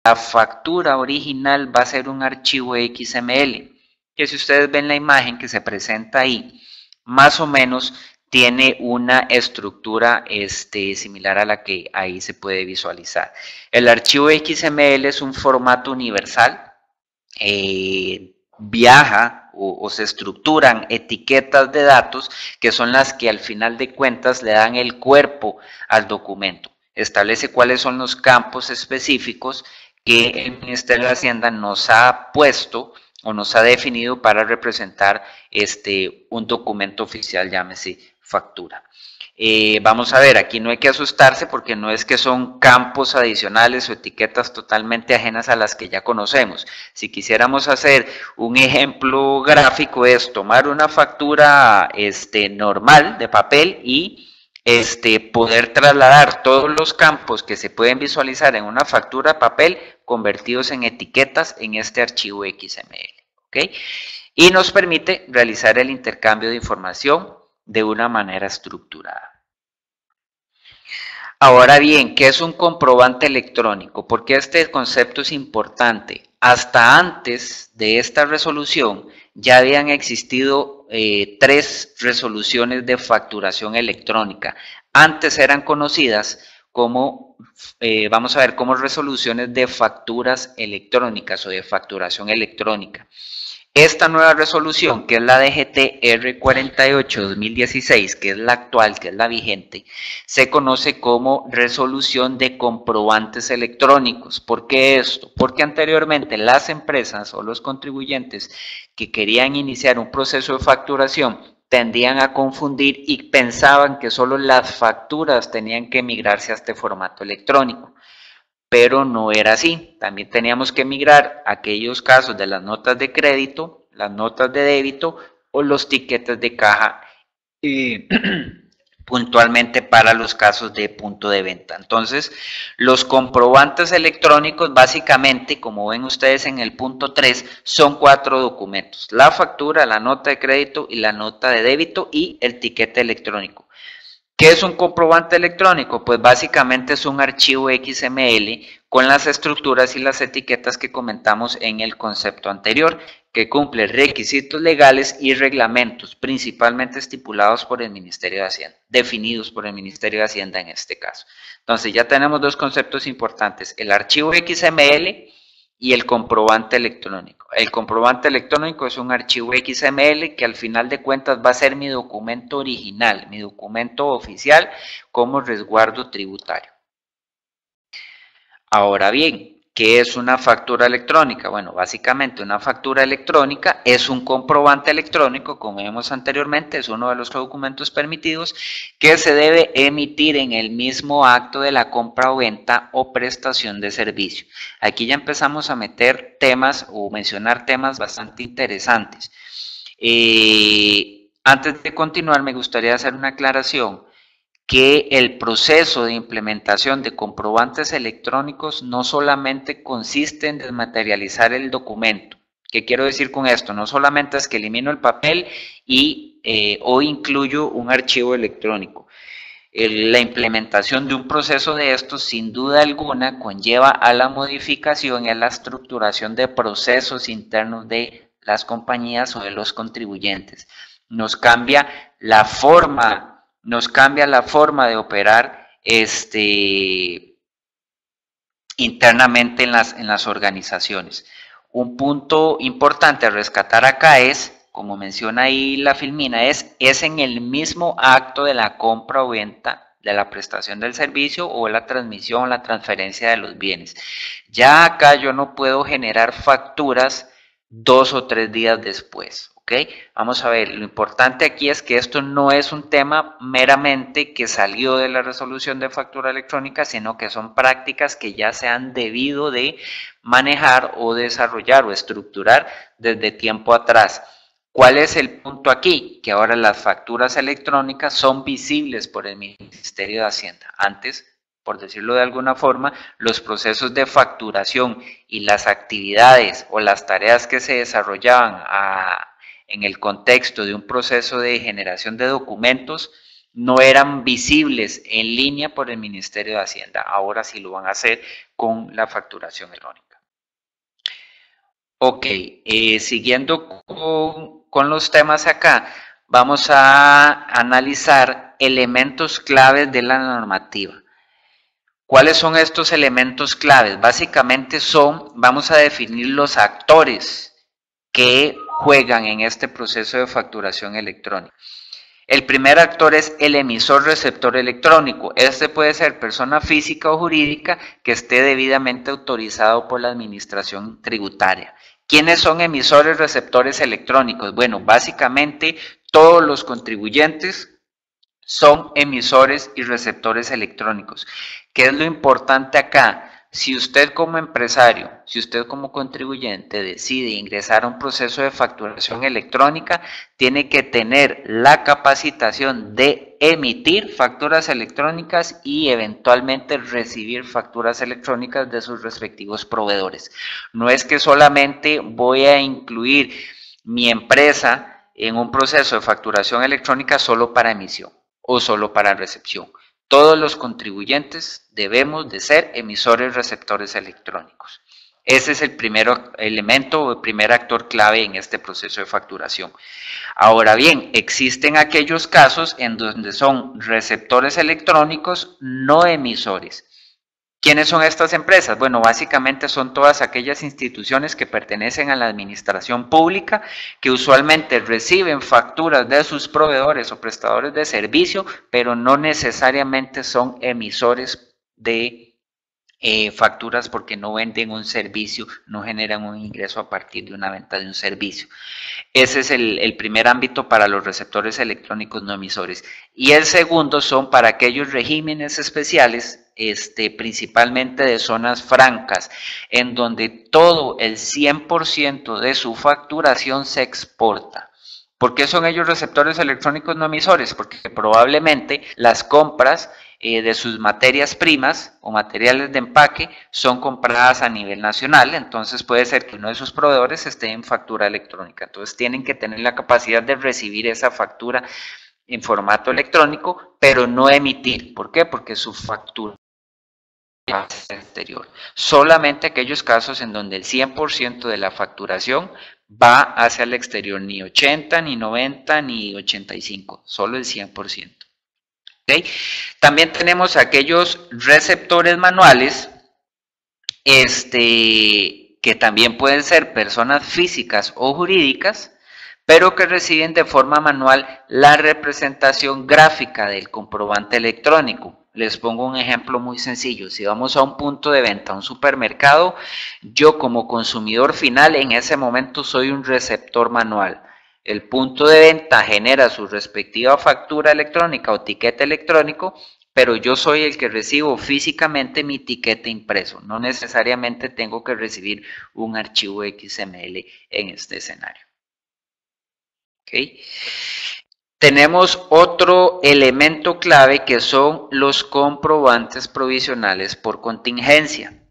la factura original va a ser un archivo XML, que si ustedes ven la imagen que se presenta ahí, más o menos tiene una estructura similar a la que ahí se puede visualizar. El archivo XML es un formato universal, viaja o se estructuran etiquetas de datos que son las que al final de cuentas le dan el cuerpo al documento. Establece cuáles son los campos específicos que el Ministerio de Hacienda nos ha puesto o nos ha definido para representar un documento oficial, llámese factura. Vamos a ver, aquí no hay que asustarse porque no es que son campos adicionales o etiquetas totalmente ajenas a las que ya conocemos. Si quisiéramos hacer un ejemplo gráfico es tomar una factura normal de papel y poder trasladar todos los campos que se pueden visualizar en una factura de papel convertidos en etiquetas en este archivo XML. ¿Okay? Y nos permite realizar el intercambio de información de una manera estructurada. Ahora bien, ¿qué es un comprobante electrónico? Porque este concepto es importante. Hasta antes de esta resolución ya habían existido 3 resoluciones de facturación electrónica. Antes eran conocidas como, vamos a ver, como resoluciones de facturas electrónicas o de facturación electrónica. Esta nueva resolución, que es la DGT R48-2016, que es la actual, que es la vigente, se conoce como resolución de comprobantes electrónicos. ¿Por qué esto? Porque anteriormente las empresas o los contribuyentes que querían iniciar un proceso de facturación tendían a confundir y pensaban que solo las facturas tenían que migrarse a este formato electrónico. Pero no era así. También teníamos que migrar aquellos casos de las notas de crédito, las notas de débito o los tiquetes de caja puntualmente para los casos de punto de venta. Entonces, los comprobantes electrónicos básicamente, como ven ustedes en el punto 3, son 4 documentos: la factura, la nota de crédito y la nota de débito y el tiquete electrónico. ¿Qué es un comprobante electrónico? Pues básicamente es un archivo XML con las estructuras y las etiquetas que comentamos en el concepto anterior, que cumple requisitos legales y reglamentos, principalmente estipulados por el Ministerio de Hacienda, definidos por el Ministerio de Hacienda en este caso. Entonces ya tenemos 2 conceptos importantes: el archivo XML y el comprobante electrónico. El comprobante electrónico es un archivo XML que al final de cuentas va a ser mi documento original, mi documento oficial como resguardo tributario. Ahora bien, ¿qué es una factura electrónica? Bueno, básicamente una factura electrónica es un comprobante electrónico, como vimos anteriormente, es uno de los documentos permitidos que se debe emitir en el mismo acto de la compra o venta o prestación de servicio. Aquí ya empezamos a meter temas o mencionar temas bastante interesantes. Antes de continuar, me gustaría hacer una aclaración, que el proceso de implementación de comprobantes electrónicos no solamente consiste en desmaterializar el documento. ¿Qué quiero decir con esto? No solamente es que elimino el papel o incluyo un archivo electrónico. La implementación de un proceso de estos, sin duda alguna, conlleva a la modificación y a la estructuración de procesos internos de las compañías o de los contribuyentes. Nos cambia la forma de operar internamente en las organizaciones. Un punto importante a rescatar acá es, como menciona ahí la filmina, es en el mismo acto de la compra o venta, de la prestación del servicio o la transmisión, la transferencia de los bienes. Ya acá yo no puedo generar facturas 2 o 3 días después. ¿Okay? Vamos a ver, lo importante aquí es que esto no es un tema meramente que salió de la resolución de factura electrónica, sino que son prácticas que ya se han debido de manejar o desarrollar o estructurar desde tiempo atrás. ¿Cuál es el punto aquí? Que ahora las facturas electrónicas son visibles por el Ministerio de Hacienda. Antes, por decirlo de alguna forma, los procesos de facturación y las actividades o las tareas que se desarrollaban en el contexto de un proceso de generación de documentos no eran visibles en línea por el Ministerio de Hacienda. Ahora sí lo van a hacer con la facturación electrónica. Ok, siguiendo con los temas acá, vamos a analizar elementos claves de la normativa. ¿Cuáles son estos elementos claves? Básicamente vamos a definir los actores que juegan en este proceso de facturación electrónica. El primer actor es el emisor receptor electrónico. Este puede ser persona física o jurídica que esté debidamente autorizado por la administración tributaria. ¿Quiénes son emisores receptores electrónicos? Bueno, básicamente todos los contribuyentes son emisores y receptores electrónicos. ¿Qué es lo importante acá? Si usted como empresario, si usted como contribuyente decide ingresar a un proceso de facturación electrónica, tiene que tener la capacitación de emitir facturas electrónicas y eventualmente recibir facturas electrónicas de sus respectivos proveedores. No es que solamente voy a incluir mi empresa en un proceso de facturación electrónica solo para emisión o solo para recepción. Todos los contribuyentes debemos de ser emisores receptores electrónicos. Ese es el primer elemento o el primer actor clave en este proceso de facturación. Ahora bien, existen aquellos casos en donde son receptores electrónicos no emisores. ¿Quiénes son estas empresas? Bueno, básicamente son todas aquellas instituciones que pertenecen a la administración pública que usualmente reciben facturas de sus proveedores o prestadores de servicio, pero no necesariamente son emisores de facturas porque no venden un servicio, no generan un ingreso a partir de una venta de un servicio. Ese es el primer ámbito para los receptores electrónicos no emisores. Y el segundo son para aquellos regímenes especiales, principalmente de zonas francas, en donde todo el 100% de su facturación se exporta. ¿Por qué son ellos receptores electrónicos no emisores? Porque probablemente las compras de sus materias primas o materiales de empaque son compradas a nivel nacional, entonces puede ser que uno de sus proveedores esté en factura electrónica, entonces tienen que tener la capacidad de recibir esa factura en formato electrónico, pero no emitir. ¿Por qué? Porque su factura hacia el exterior. Solamente aquellos casos en donde el 100% de la facturación va hacia el exterior, ni 80, ni 90, ni 85, solo el 100%. ¿Okay? También tenemos aquellos receptores manuales, que también pueden ser personas físicas o jurídicas, pero que reciben de forma manual la representación gráfica del comprobante electrónico. Les pongo un ejemplo muy sencillo. Si vamos a un punto de venta, a un supermercado, yo como consumidor final en ese momento soy un receptor manual. El punto de venta genera su respectiva factura electrónica o tiquete electrónico, pero yo soy el que recibo físicamente mi tiquete impreso. No necesariamente tengo que recibir un archivo XML en este escenario. ¿Okay? Tenemos otro elemento clave que son los comprobantes provisionales por contingencia.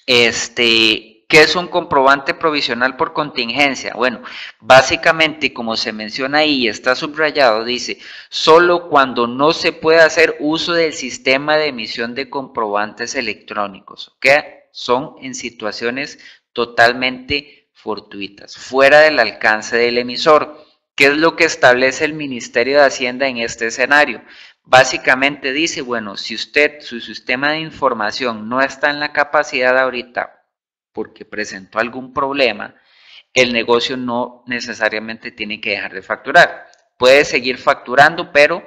¿Qué es un comprobante provisional por contingencia? Bueno, básicamente, como se menciona ahí y está subrayado, dice, solo cuando no se puede hacer uso del sistema de emisión de comprobantes electrónicos, ¿ok? Son en situaciones totalmente fortuitas, fuera del alcance del emisor. ¿Qué es lo que establece el Ministerio de Hacienda en este escenario? Básicamente dice, bueno, si su sistema de información no está en la capacidad ahorita porque presentó algún problema, el negocio no necesariamente tiene que dejar de facturar. Puede seguir facturando, pero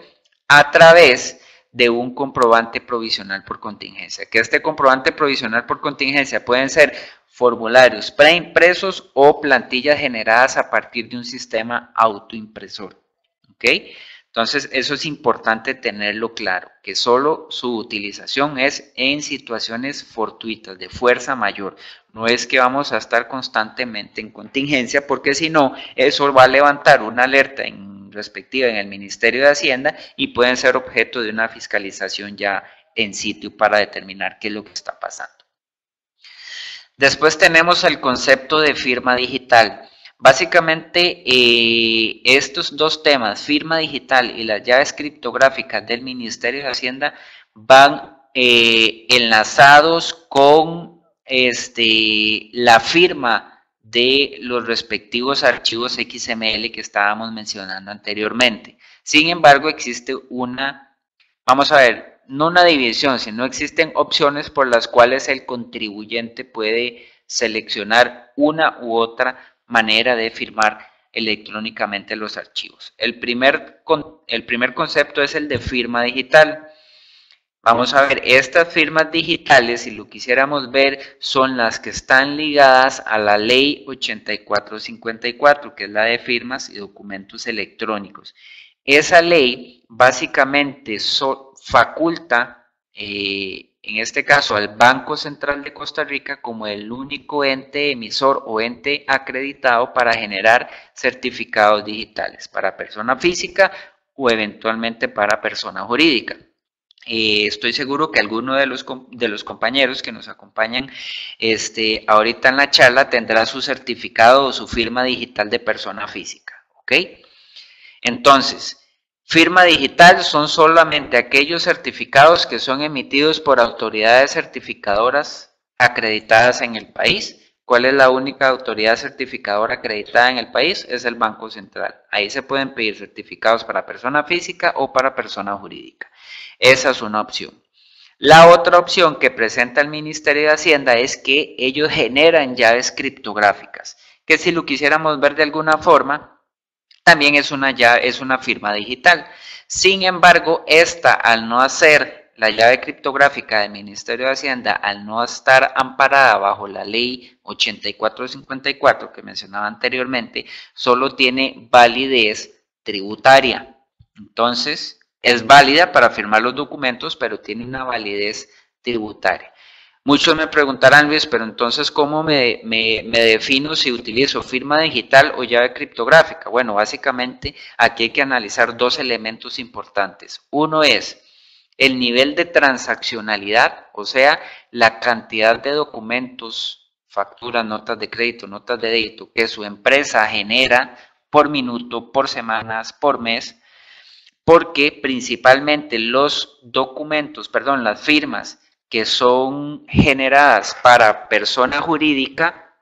a través de un comprobante provisional por contingencia. Que este comprobante provisional por contingencia pueden ser formularios preimpresos o plantillas generadas a partir de un sistema autoimpresor. ¿Ok? Entonces, eso es importante tenerlo claro, que solo su utilización es en situaciones fortuitas, de fuerza mayor. No es que vamos a estar constantemente en contingencia, porque si no, eso va a levantar una alerta respectiva en el Ministerio de Hacienda y pueden ser objeto de una fiscalización ya en sitio para determinar qué es lo que está pasando. Después tenemos el concepto de firma digital. Básicamente, estos dos temas, firma digital y las llaves criptográficas del Ministerio de Hacienda, van enlazados con la firma de los respectivos archivos XML que estábamos mencionando anteriormente. Sin embargo, existe vamos a ver, no una división, sino existen opciones por las cuales el contribuyente puede seleccionar una u otra manera de firmar electrónicamente los archivos. El primer concepto es el de firma digital. Vamos a ver, estas firmas digitales, si lo quisiéramos ver, son las que están ligadas a la ley 8454, que es la de firmas y documentos electrónicos. Esa ley básicamente faculta, en este caso, al Banco Central de Costa Rica como el único ente emisor o ente acreditado para generar certificados digitales para persona física o eventualmente para persona jurídica. Estoy seguro que alguno de los compañeros que nos acompañan ahorita en la charla tendrá su certificado o su firma digital de persona física, ¿ok? Entonces, firma digital son solamente aquellos certificados que son emitidos por autoridades certificadoras acreditadas en el país. ¿Cuál es la única autoridad certificadora acreditada en el país? Es el Banco Central. Ahí se pueden pedir certificados para persona física o para persona jurídica. Esa es una opción. La otra opción que presenta el Ministerio de Hacienda es que ellos generan llaves criptográficas, que si lo quisiéramos ver de alguna forma, también es una firma digital. Sin embargo, al no hacer la llave criptográfica del Ministerio de Hacienda, al no estar amparada bajo la ley 8454 que mencionaba anteriormente, solo tiene validez tributaria. Entonces, es válida para firmar los documentos, pero tiene una validez tributaria. Muchos me preguntarán, Luis, pero entonces, ¿cómo me defino si utilizo firma digital o llave criptográfica? Bueno, básicamente aquí hay que analizar dos elementos importantes. Uno es el nivel de transaccionalidad, o sea, la cantidad de documentos, facturas, notas de crédito, notas de débito que su empresa genera por minuto, por semanas, por mes, porque principalmente los documentos, perdón, las firmas que son generadas para persona jurídica,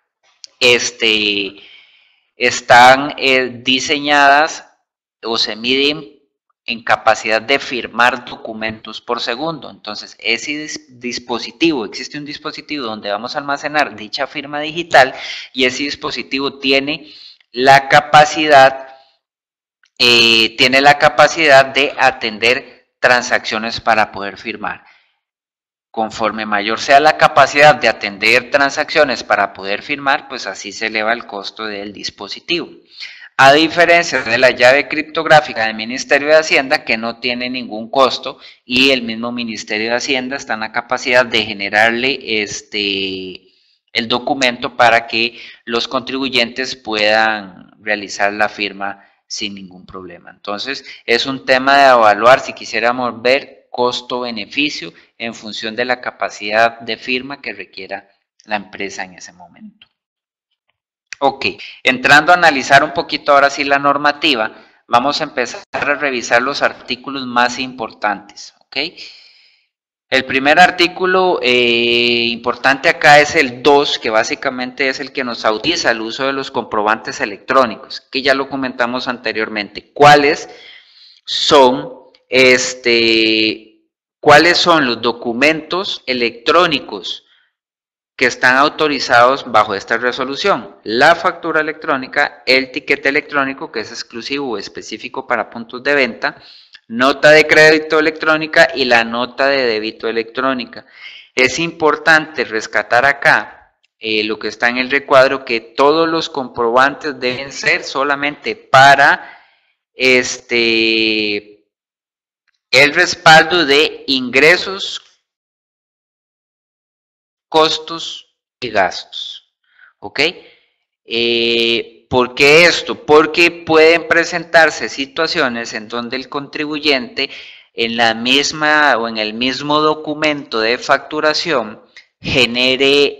están diseñadas o se miden en capacidad de firmar documentos por segundo. Entonces, ese dispositivo, existe un dispositivo donde vamos a almacenar dicha firma digital y ese dispositivo tiene la capacidad de atender transacciones para poder firmar. Conforme mayor sea la capacidad de atender transacciones para poder firmar, pues así se eleva el costo del dispositivo. A diferencia de la llave criptográfica del Ministerio de Hacienda, que no tiene ningún costo y el mismo Ministerio de Hacienda está en la capacidad de generarle el documento para que los contribuyentes puedan realizar la firma sin ningún problema. Entonces, es un tema de evaluar si quisiéramos ver costo-beneficio en función de la capacidad de firma que requiera la empresa en ese momento. Ok, entrando a analizar un poquito ahora sí la normativa, vamos a empezar a revisar los artículos más importantes, ¿ok? El primer artículo importante acá es el 2, que básicamente es el que nos autoriza el uso de los comprobantes electrónicos, que ya lo comentamos anteriormente. ¿Cuáles son los documentos electrónicos que están autorizados bajo esta resolución? La factura electrónica, el tiquete electrónico, que es exclusivo o específico para puntos de venta, nota de crédito electrónica y la nota de débito electrónica. Es importante rescatar acá lo que está en el recuadro, que todos los comprobantes deben ser solamente para el respaldo de ingresos, costos y gastos, ¿ok? ¿Por qué esto? Porque pueden presentarse situaciones en donde el contribuyente en la misma o en el mismo documento de facturación genere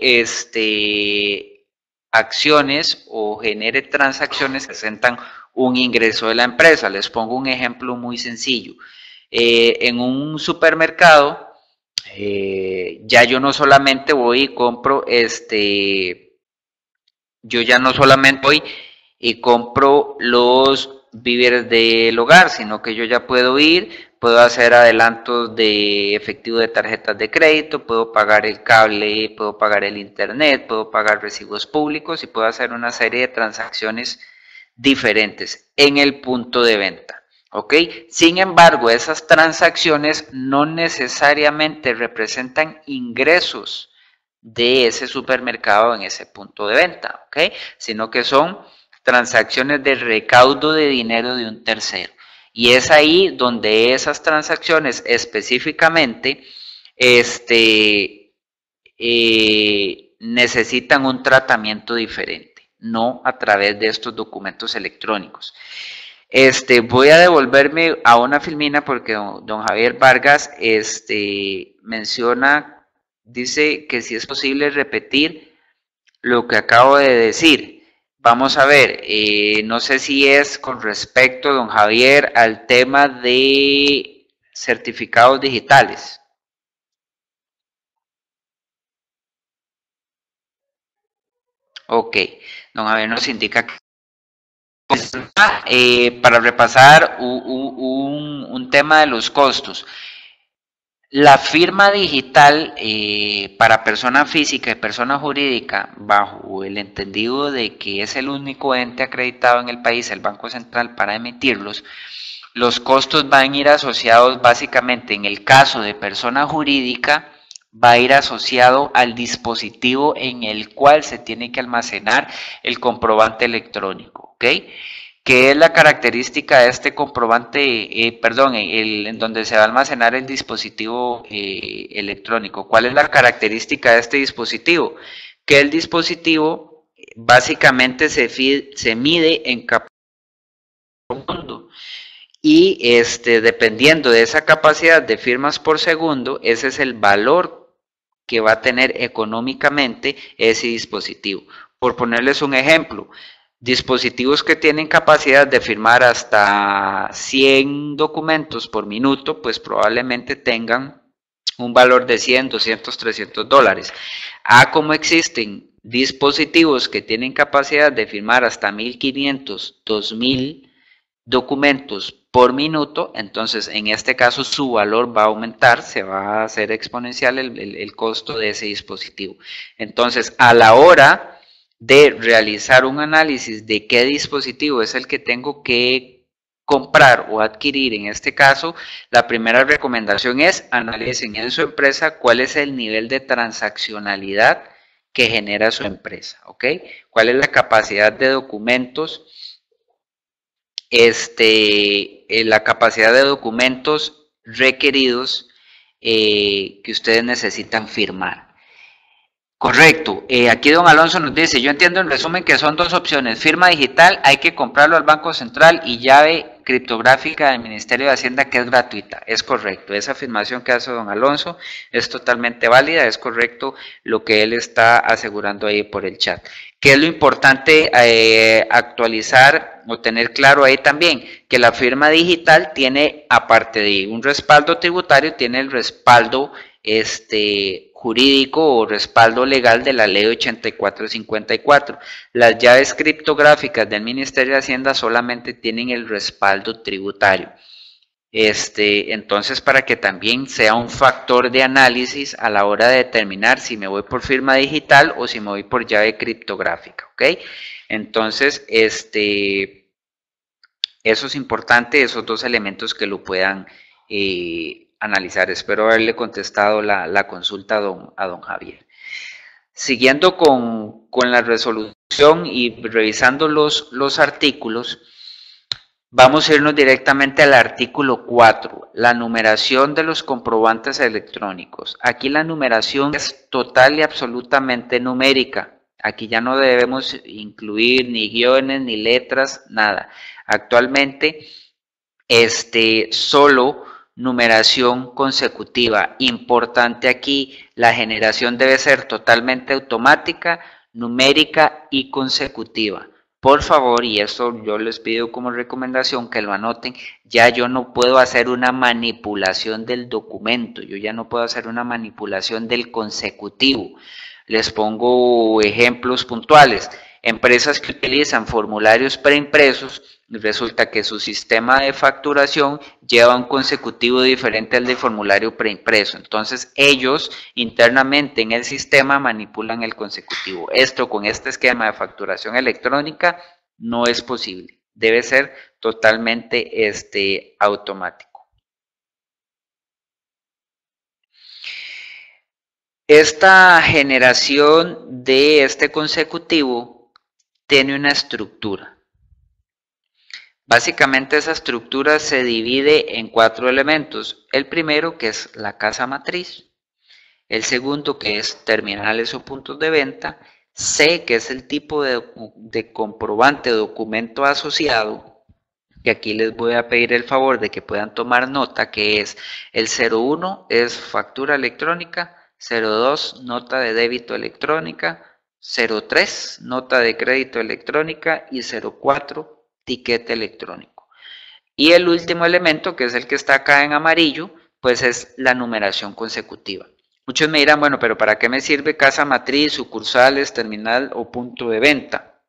acciones o genere transacciones que presentan un ingreso de la empresa. Les pongo un ejemplo muy sencillo. En un supermercado, ya yo no solamente voy y compro yo ya no solamente voy y compro los víveres del hogar, sino que yo ya puedo ir, puedo hacer adelantos de efectivo de tarjetas de crédito, puedo pagar el cable, puedo pagar el internet, puedo pagar recibos públicos y puedo hacer una serie de transacciones diferentes en el punto de venta. ¿Ok? Sin embargo, esas transacciones no necesariamente representan ingresos de ese supermercado en ese punto de venta, ¿ok? Sino que son transacciones de recaudo de dinero de un tercero. Y es ahí donde esas transacciones específicamente necesitan un tratamiento diferente, no a través de estos documentos electrónicos. Voy a devolverme a una filmina porque don Javier Vargas menciona, dice que si es posible repetir lo que acabo de decir. Vamos a ver, no sé si es con respecto, don Javier, al tema de certificados digitales. Ok, don Javier nos indica que para repasar un tema de los costos. La firma digital para persona física y persona jurídica, bajo el entendido de que es el único ente acreditado en el país, el Banco Central, para emitirlos, los costos van a ir asociados básicamente, en el caso de persona jurídica, va a ir asociado al dispositivo en el cual se tiene que almacenar el comprobante electrónico, ¿ok? ¿Qué es la característica de este comprobante, en donde se va a almacenar el dispositivo electrónico? ¿Cuál es la característica de este dispositivo? Que el dispositivo básicamente se mide en capacidad por segundo y dependiendo de esa capacidad de firmas por segundo, ese es el valor que va a tener económicamente ese dispositivo. Por ponerles un ejemplo, dispositivos que tienen capacidad de firmar hasta 100 documentos por minuto, pues probablemente tengan un valor de 100, 200, 300 dólares. Como existen dispositivos que tienen capacidad de firmar hasta 1500, 2000 documentos por minuto, entonces en este caso su valor va a aumentar, se va a hacer exponencial el costo de ese dispositivo. Entonces, a la hora de realizar un análisis de qué dispositivo es el que tengo que comprar o adquirir, en este caso, la primera recomendación es analicen en su empresa cuál es el nivel de transaccionalidad que genera su empresa, ¿ok? ¿Cuál es la capacidad de documentos? La capacidad de documentos requeridos que ustedes necesitan firmar. Correcto. Aquí don Alonso nos dice, yo entiendo en resumen que son dos opciones. Firma digital, hay que comprarlo al Banco Central y llave criptográfica del Ministerio de Hacienda que es gratuita. Es correcto. Esa afirmación que hace don Alonso es totalmente válida. Es correcto lo que él está asegurando ahí por el chat. ¿Qué es lo importante actualizar o tener claro ahí también? Que la firma digital tiene, aparte de un respaldo tributario, tiene el respaldo jurídico o respaldo legal de la ley 8454. Las llaves criptográficas del Ministerio de Hacienda solamente tienen el respaldo tributario. Entonces, para que también sea un factor de análisis a la hora de determinar si me voy por firma digital o si me voy por llave criptográfica, ¿ok? Entonces, eso es importante, esos dos elementos que lo puedan analizar. Espero haberle contestado la consulta a don Javier. Siguiendo con la resolución y revisando los artículos, vamos a irnos directamente al artículo 4, la numeración de los comprobantes electrónicos. Aquí la numeración es total y absolutamente numérica. Aquí ya no debemos incluir ni guiones, ni letras, nada. Actualmente, solo numeración consecutiva. Importante aquí, la generación debe ser totalmente automática, numérica y consecutiva. Por favor, y esto yo les pido como recomendación que lo anoten, ya yo no puedo hacer una manipulación del documento, yo ya no puedo hacer una manipulación del consecutivo. Les pongo ejemplos puntuales. Empresas que utilizan formularios preimpresos, resulta que su sistema de facturación lleva un consecutivo diferente al de formulario preimpreso. Entonces, ellos internamente en el sistema manipulan el consecutivo. Esto con este esquema de facturación electrónica no es posible. Debe ser totalmente automático. Esta generación de este consecutivo tiene una estructura. Básicamente esa estructura se divide en 4 elementos. El primero, que es la casa matriz. El segundo, que es terminales o puntos de venta. C, que es el tipo de comprobante o documento asociado. Que aquí les voy a pedir el favor de que puedan tomar nota, que es el 01 es factura electrónica, 02 nota de débito electrónica, 03 nota de crédito electrónica y 04 tiquete electrónico. Y el último elemento, que es el que está acá en amarillo, pues es la numeración consecutiva. Muchos me dirán, bueno, pero ¿para qué me sirve casa matriz, sucursales, terminal o punto de venta?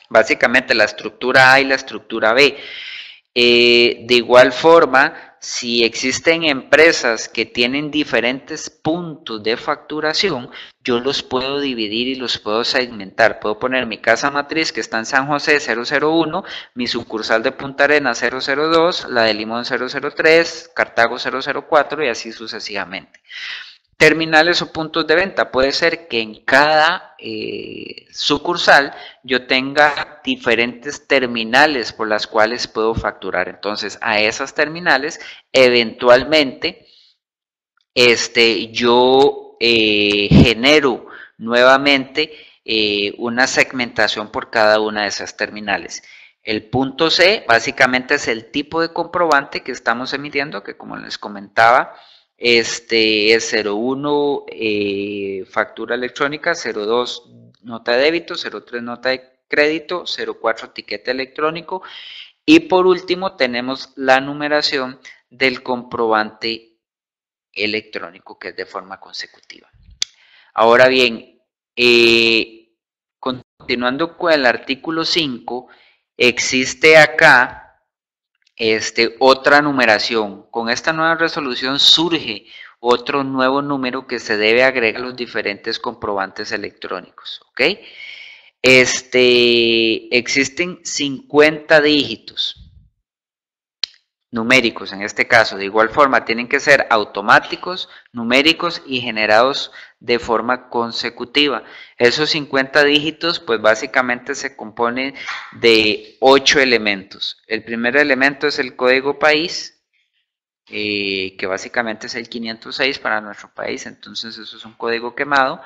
Básicamente la estructura A y la estructura B. De igual forma, si existen empresas que tienen diferentes puntos de facturación, yo los puedo dividir y los puedo segmentar. Puedo poner mi casa matriz que está en San José 001, mi sucursal de Punta Arenas 002, la de Limón 003, Cartago 004 y así sucesivamente. Terminales o puntos de venta. Puede ser que en cada sucursal yo tenga diferentes terminales por las cuales puedo facturar. Entonces, a esas terminales, eventualmente, yo genero nuevamente una segmentación por cada una de esas terminales. El punto C, básicamente, es el tipo de comprobante que estamos emitiendo, que como les comentaba, es 01 factura electrónica, 02 nota de débito, 03 nota de crédito, 04 tiquete electrónico y por último tenemos la numeración del comprobante electrónico que es de forma consecutiva. Ahora bien, continuando con el artículo 5, existe acá otra numeración. Con esta nueva resolución surge otro nuevo número que se debe agregar a los diferentes comprobantes electrónicos, ¿ok? Existen 50 dígitos numéricos en este caso. De igual forma, tienen que ser automáticos, numéricos y generados de forma consecutiva. Esos 50 dígitos, pues básicamente se componen de 8 elementos. El primer elemento es el código país, que básicamente es el 506 para nuestro país, entonces eso es un código quemado.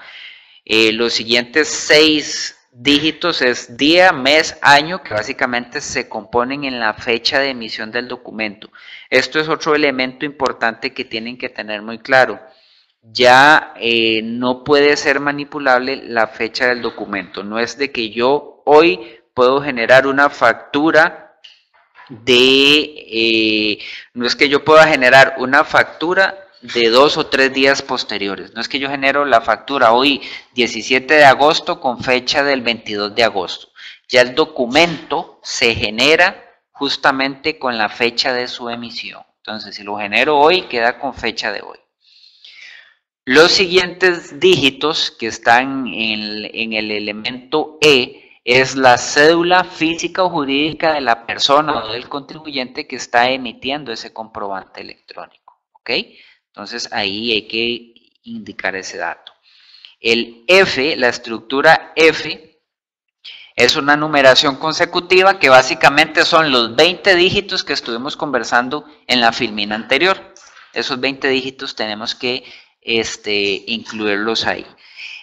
Los siguientes 6 dígitos es día, mes, año, que básicamente se componen en la fecha de emisión del documento. Esto es otro elemento importante que tienen que tener muy claro. Ya no puede ser manipulable la fecha del documento. No es de que yo hoy puedo generar una factura no es que yo pueda generar una factura de 2 o 3 días posteriores. No es que yo genero la factura hoy 17 de agosto con fecha del 22 de agosto. Ya el documento se genera justamente con la fecha de su emisión. Entonces, si lo genero hoy, queda con fecha de hoy. Los siguientes dígitos que están en el elemento E es la cédula física o jurídica de la persona o del contribuyente que está emitiendo ese comprobante electrónico. ¿Ok? Entonces ahí hay que indicar ese dato. El F, la estructura F, es una numeración consecutiva que básicamente son los 20 dígitos que estuvimos conversando en la filmina anterior. Esos 20 dígitos tenemos que incluirlos ahí.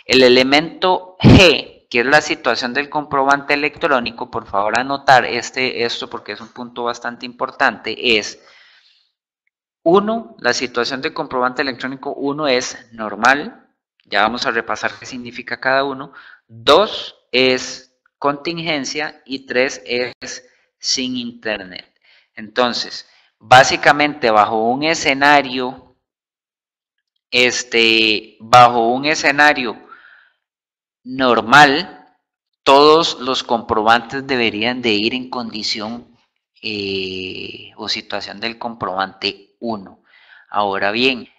El elemento G, que es la situación del comprobante electrónico, por favor anotar esto porque es un punto bastante importante, es 1, la situación del comprobante electrónico 1 es normal, ya vamos a repasar qué significa cada uno. 2 es contingencia y 3 es sin internet. Entonces, básicamente bajo un escenario, normal, todos los comprobantes deberían de ir en condición o situación del comprobante 1. Ahora bien,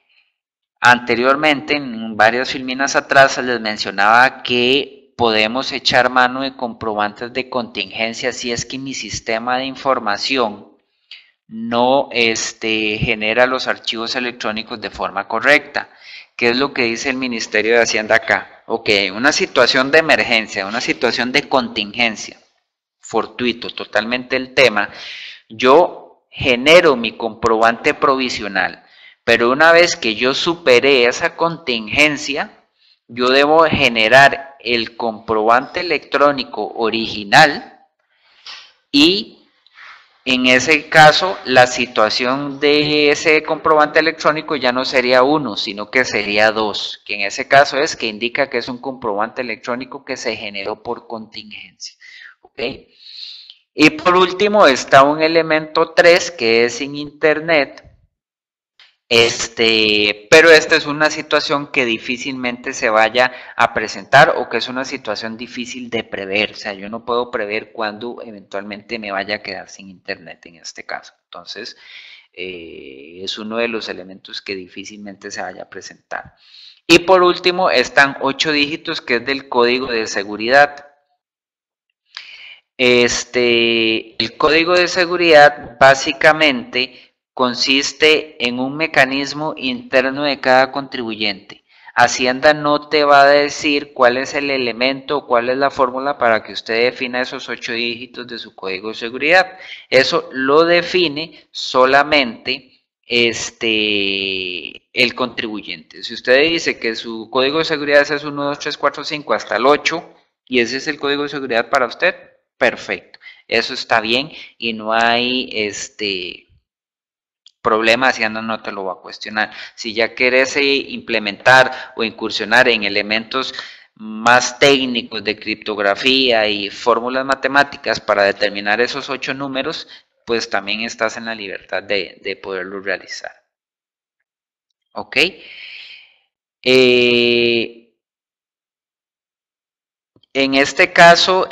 anteriormente, en varias filminas atrás, les mencionaba que podemos echar mano de comprobantes de contingencia si es que mi sistema de información no genera los archivos electrónicos de forma correcta. ¿Qué es lo que dice el Ministerio de Hacienda acá? Ok, una situación de emergencia, una situación de contingencia, fortuito, totalmente el tema, yo genero mi comprobante provisional, pero una vez que yo superé esa contingencia, yo debo generar el comprobante electrónico original y en ese caso, la situación de ese comprobante electrónico ya no sería 1, sino que sería 2, que en ese caso es que indica que es un comprobante electrónico que se generó por contingencia. ¿Okay? Y por último está un elemento 3 que es sin internet. Pero esta es una situación que difícilmente se vaya a presentar o que es una situación difícil de prever. O sea, yo no puedo prever cuándo eventualmente me vaya a quedar sin internet en este caso. Entonces, es uno de los elementos que difícilmente se vaya a presentar. Y por último, están 8 dígitos que es del código de seguridad. El código de seguridad básicamente consiste en un mecanismo interno de cada contribuyente. Hacienda no te va a decir cuál es el elemento o cuál es la fórmula para que usted defina esos 8 dígitos de su código de seguridad. Eso lo define solamente el contribuyente. Si usted dice que su código de seguridad es 1, 2, 3, 4, 5 hasta el 8 y ese es el código de seguridad para usted, perfecto, eso está bien y no hay problema, Hacienda no te lo va a cuestionar. Si ya quieres implementar o incursionar en elementos más técnicos de criptografía y fórmulas matemáticas para determinar esos 8 números, pues también estás en la libertad de poderlo realizar. ¿Ok? En este caso,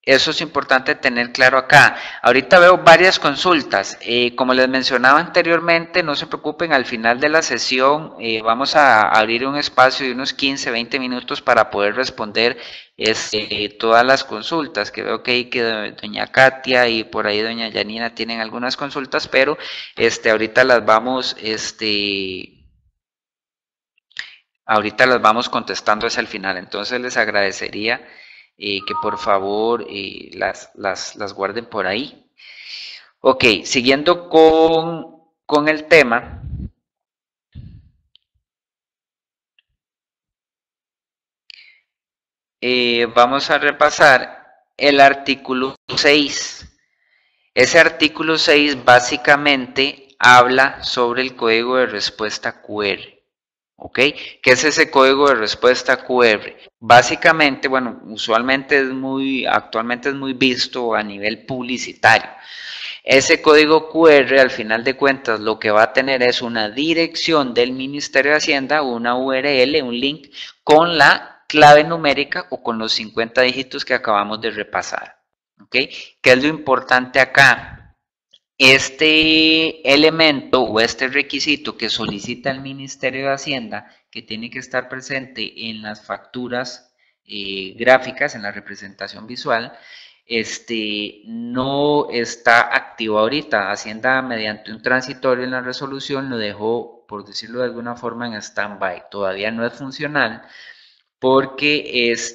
eso es importante tener claro acá. Ahorita veo varias consultas. Como les mencionaba anteriormente, no se preocupen, al final de la sesión vamos a abrir un espacio de unos 15, 20 minutos para poder responder todas las consultas. Que veo que ahí que doña Katia y por ahí doña Yanina tienen algunas consultas, pero ahorita las vamos, ahorita las vamos contestando hacia el final, entonces les agradecería que por favor las guarden por ahí. Ok, siguiendo con el tema. Vamos a repasar el artículo 6. Ese artículo 6 básicamente habla sobre el código de respuesta QR. ¿Ok? ¿Qué es ese código de respuesta QR? Básicamente, bueno, actualmente es muy visto a nivel publicitario. Ese código QR, al final de cuentas, lo que va a tener es una dirección del Ministerio de Hacienda, una URL, un link, con la clave numérica o con los 50 dígitos que acabamos de repasar. ¿Ok? ¿Qué es lo importante acá? Este elemento o este requisito que solicita el Ministerio de Hacienda, que tiene que estar presente en las facturas gráficas, en la representación visual, no está activo ahorita. Hacienda, mediante un transitorio en la resolución, lo dejó, por decirlo de alguna forma, en stand-by. Todavía no es funcional porque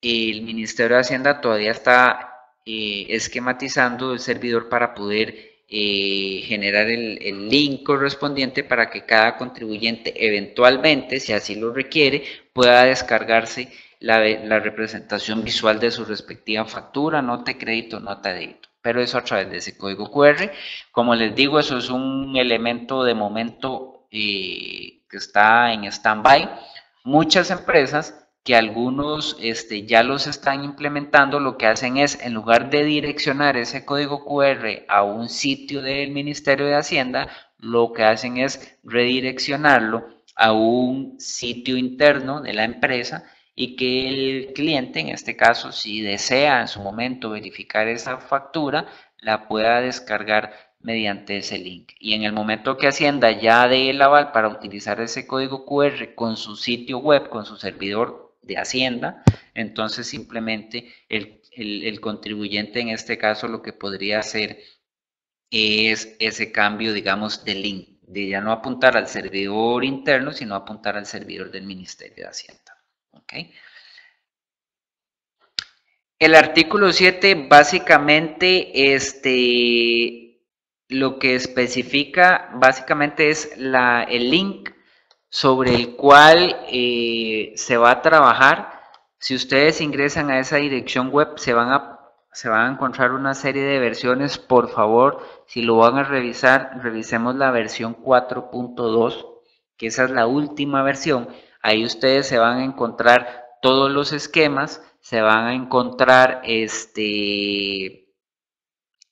el Ministerio de Hacienda todavía está esquematizando el servidor para poder generar el link correspondiente para que cada contribuyente eventualmente, si así lo requiere, pueda descargarse la representación visual de su respectiva factura, nota de crédito, nota de débito. Pero eso a través de ese código QR. Como les digo, eso es un elemento de momento que está en stand-by. Muchas empresas que algunos ya los están implementando, lo que hacen es, en lugar de direccionar ese código QR a un sitio del Ministerio de Hacienda, lo que hacen es redireccionarlo a un sitio interno de la empresa y que el cliente, en este caso, si desea en su momento verificar esa factura, la pueda descargar mediante ese link. Y en el momento que Hacienda ya dé el aval para utilizar ese código QR con su sitio web, con su servidor de Hacienda, entonces simplemente el contribuyente en este caso lo que podría hacer es ese cambio, digamos, de link, de ya no apuntar al servidor interno, sino apuntar al servidor del Ministerio de Hacienda. ¿Okay? El artículo 7 básicamente lo que especifica básicamente es el link sobre el cual se va a trabajar. Si ustedes ingresan a esa dirección web se van a encontrar una serie de versiones. Por favor, si lo van a revisar, revisemos la versión 4.2, que esa es la última versión. Ahí ustedes se van a encontrar todos los esquemas, se van a encontrar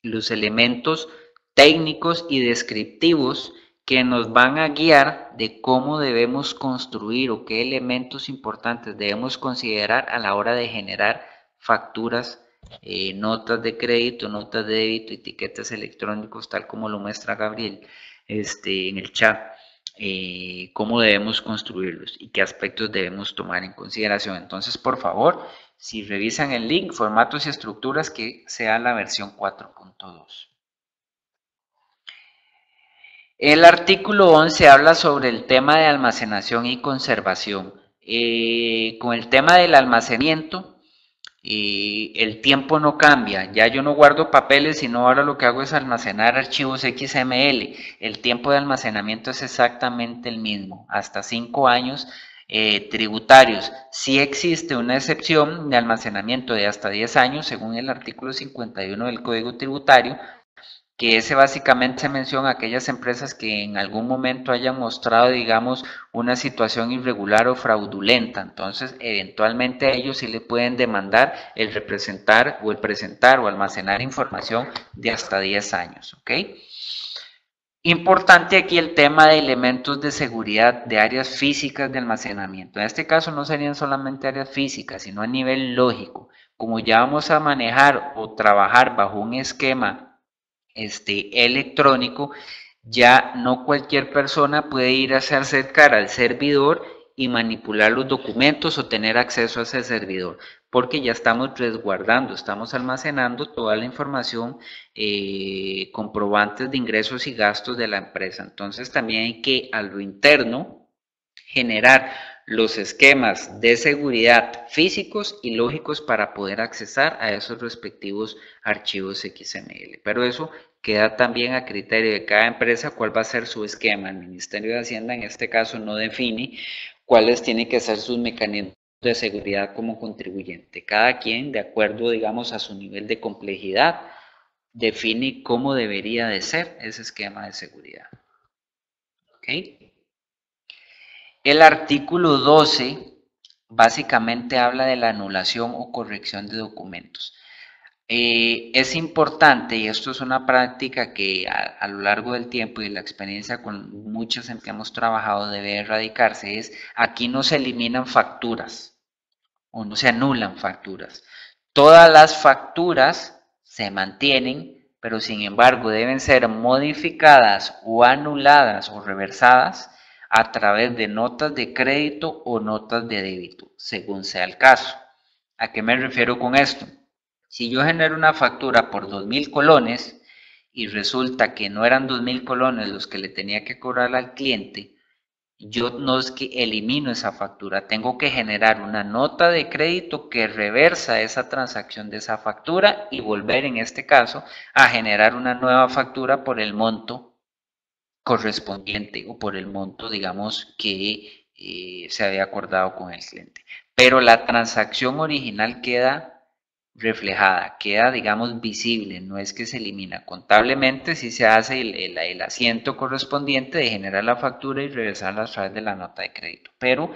los elementos técnicos y descriptivos que nos van a guiar de cómo debemos construir o qué elementos importantes debemos considerar a la hora de generar facturas, notas de crédito, notas de débito, etiquetas electrónicos, tal como lo muestra Gabriel en el chat. Cómo debemos construirlos y qué aspectos debemos tomar en consideración. Entonces, por favor, si revisan el link, formatos y estructuras, que sea la versión 4.2. El artículo 11 habla sobre el tema de almacenación y conservación. Con el tema del almacenamiento, el tiempo no cambia. Ya yo no guardo papeles, sino ahora lo que hago es almacenar archivos XML. El tiempo de almacenamiento es exactamente el mismo, hasta 5 años tributarios. Sí existe una excepción de almacenamiento de hasta 10 años, según el artículo 51 del Código Tributario, que ese básicamente se menciona a aquellas empresas que en algún momento hayan mostrado, digamos, una situación irregular o fraudulenta. Entonces, eventualmente a ellos sí le pueden demandar el representar o el presentar o almacenar información de hasta 10 años, ¿ok? Importante aquí el tema de elementos de seguridad de áreas físicas de almacenamiento. En este caso no serían solamente áreas físicas, sino a nivel lógico. Como ya vamos a manejar o trabajar bajo un esquema electrónico, ya no cualquier persona puede ir a acercar al servidor y manipular los documentos o tener acceso a ese servidor, porque ya estamos resguardando, estamos almacenando toda la información, comprobantes de ingresos y gastos de la empresa. Entonces también hay que a lo interno generar los esquemas de seguridad físicos y lógicos para poder accesar a esos respectivos archivos XML. Pero eso queda también a criterio de cada empresa cuál va a ser su esquema. El Ministerio de Hacienda en este caso no define cuáles tienen que ser sus mecanismos de seguridad como contribuyente. Cada quien, de acuerdo, digamos, a su nivel de complejidad, define cómo debería de ser ese esquema de seguridad. ¿Ok? El artículo 12 básicamente habla de la anulación o corrección de documentos. Es importante, y esto es una práctica que a lo largo del tiempo y la experiencia con muchas en que hemos trabajado debe erradicarse, es aquí no se eliminan facturas o no se anulan facturas. Todas las facturas se mantienen, pero sin embargo deben ser modificadas o anuladas o reversadas a través de notas de crédito o notas de débito, según sea el caso. ¿A qué me refiero con esto? Si yo genero una factura por 2.000 colones y resulta que no eran 2.000 colones los que le tenía que cobrar al cliente, yo no es que elimino esa factura, tengo que generar una nota de crédito que reversa esa transacción de esa factura y volver en este caso a generar una nueva factura por el monto correspondiente o por el monto, digamos, que se había acordado con el cliente. Pero la transacción original queda reflejada, queda, digamos, visible, no es que se elimina. Contablemente sí se hace el asiento correspondiente de generar la factura y regresarla a través de la nota de crédito, pero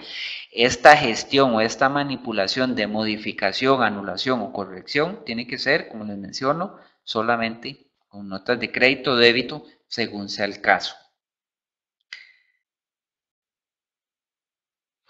esta gestión o esta manipulación de modificación, anulación o corrección tiene que ser, como les menciono, solamente con notas de crédito o débito, según sea el caso.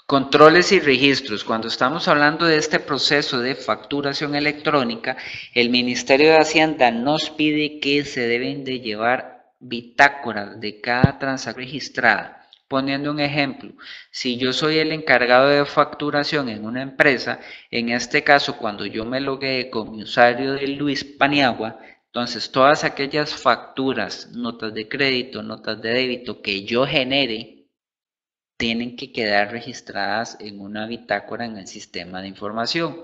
Controles y registros. Cuando estamos hablando de este proceso de facturación electrónica, el Ministerio de Hacienda nos pide que se deben de llevar bitácoras de cada transacción registrada. Poniendo un ejemplo, si yo soy el encargado de facturación en una empresa, en este caso cuando yo me logué con mi usuario de Luis Paniagua, entonces todas aquellas facturas, notas de crédito, notas de débito que yo genere, tienen que quedar registradas en una bitácora en el sistema de información,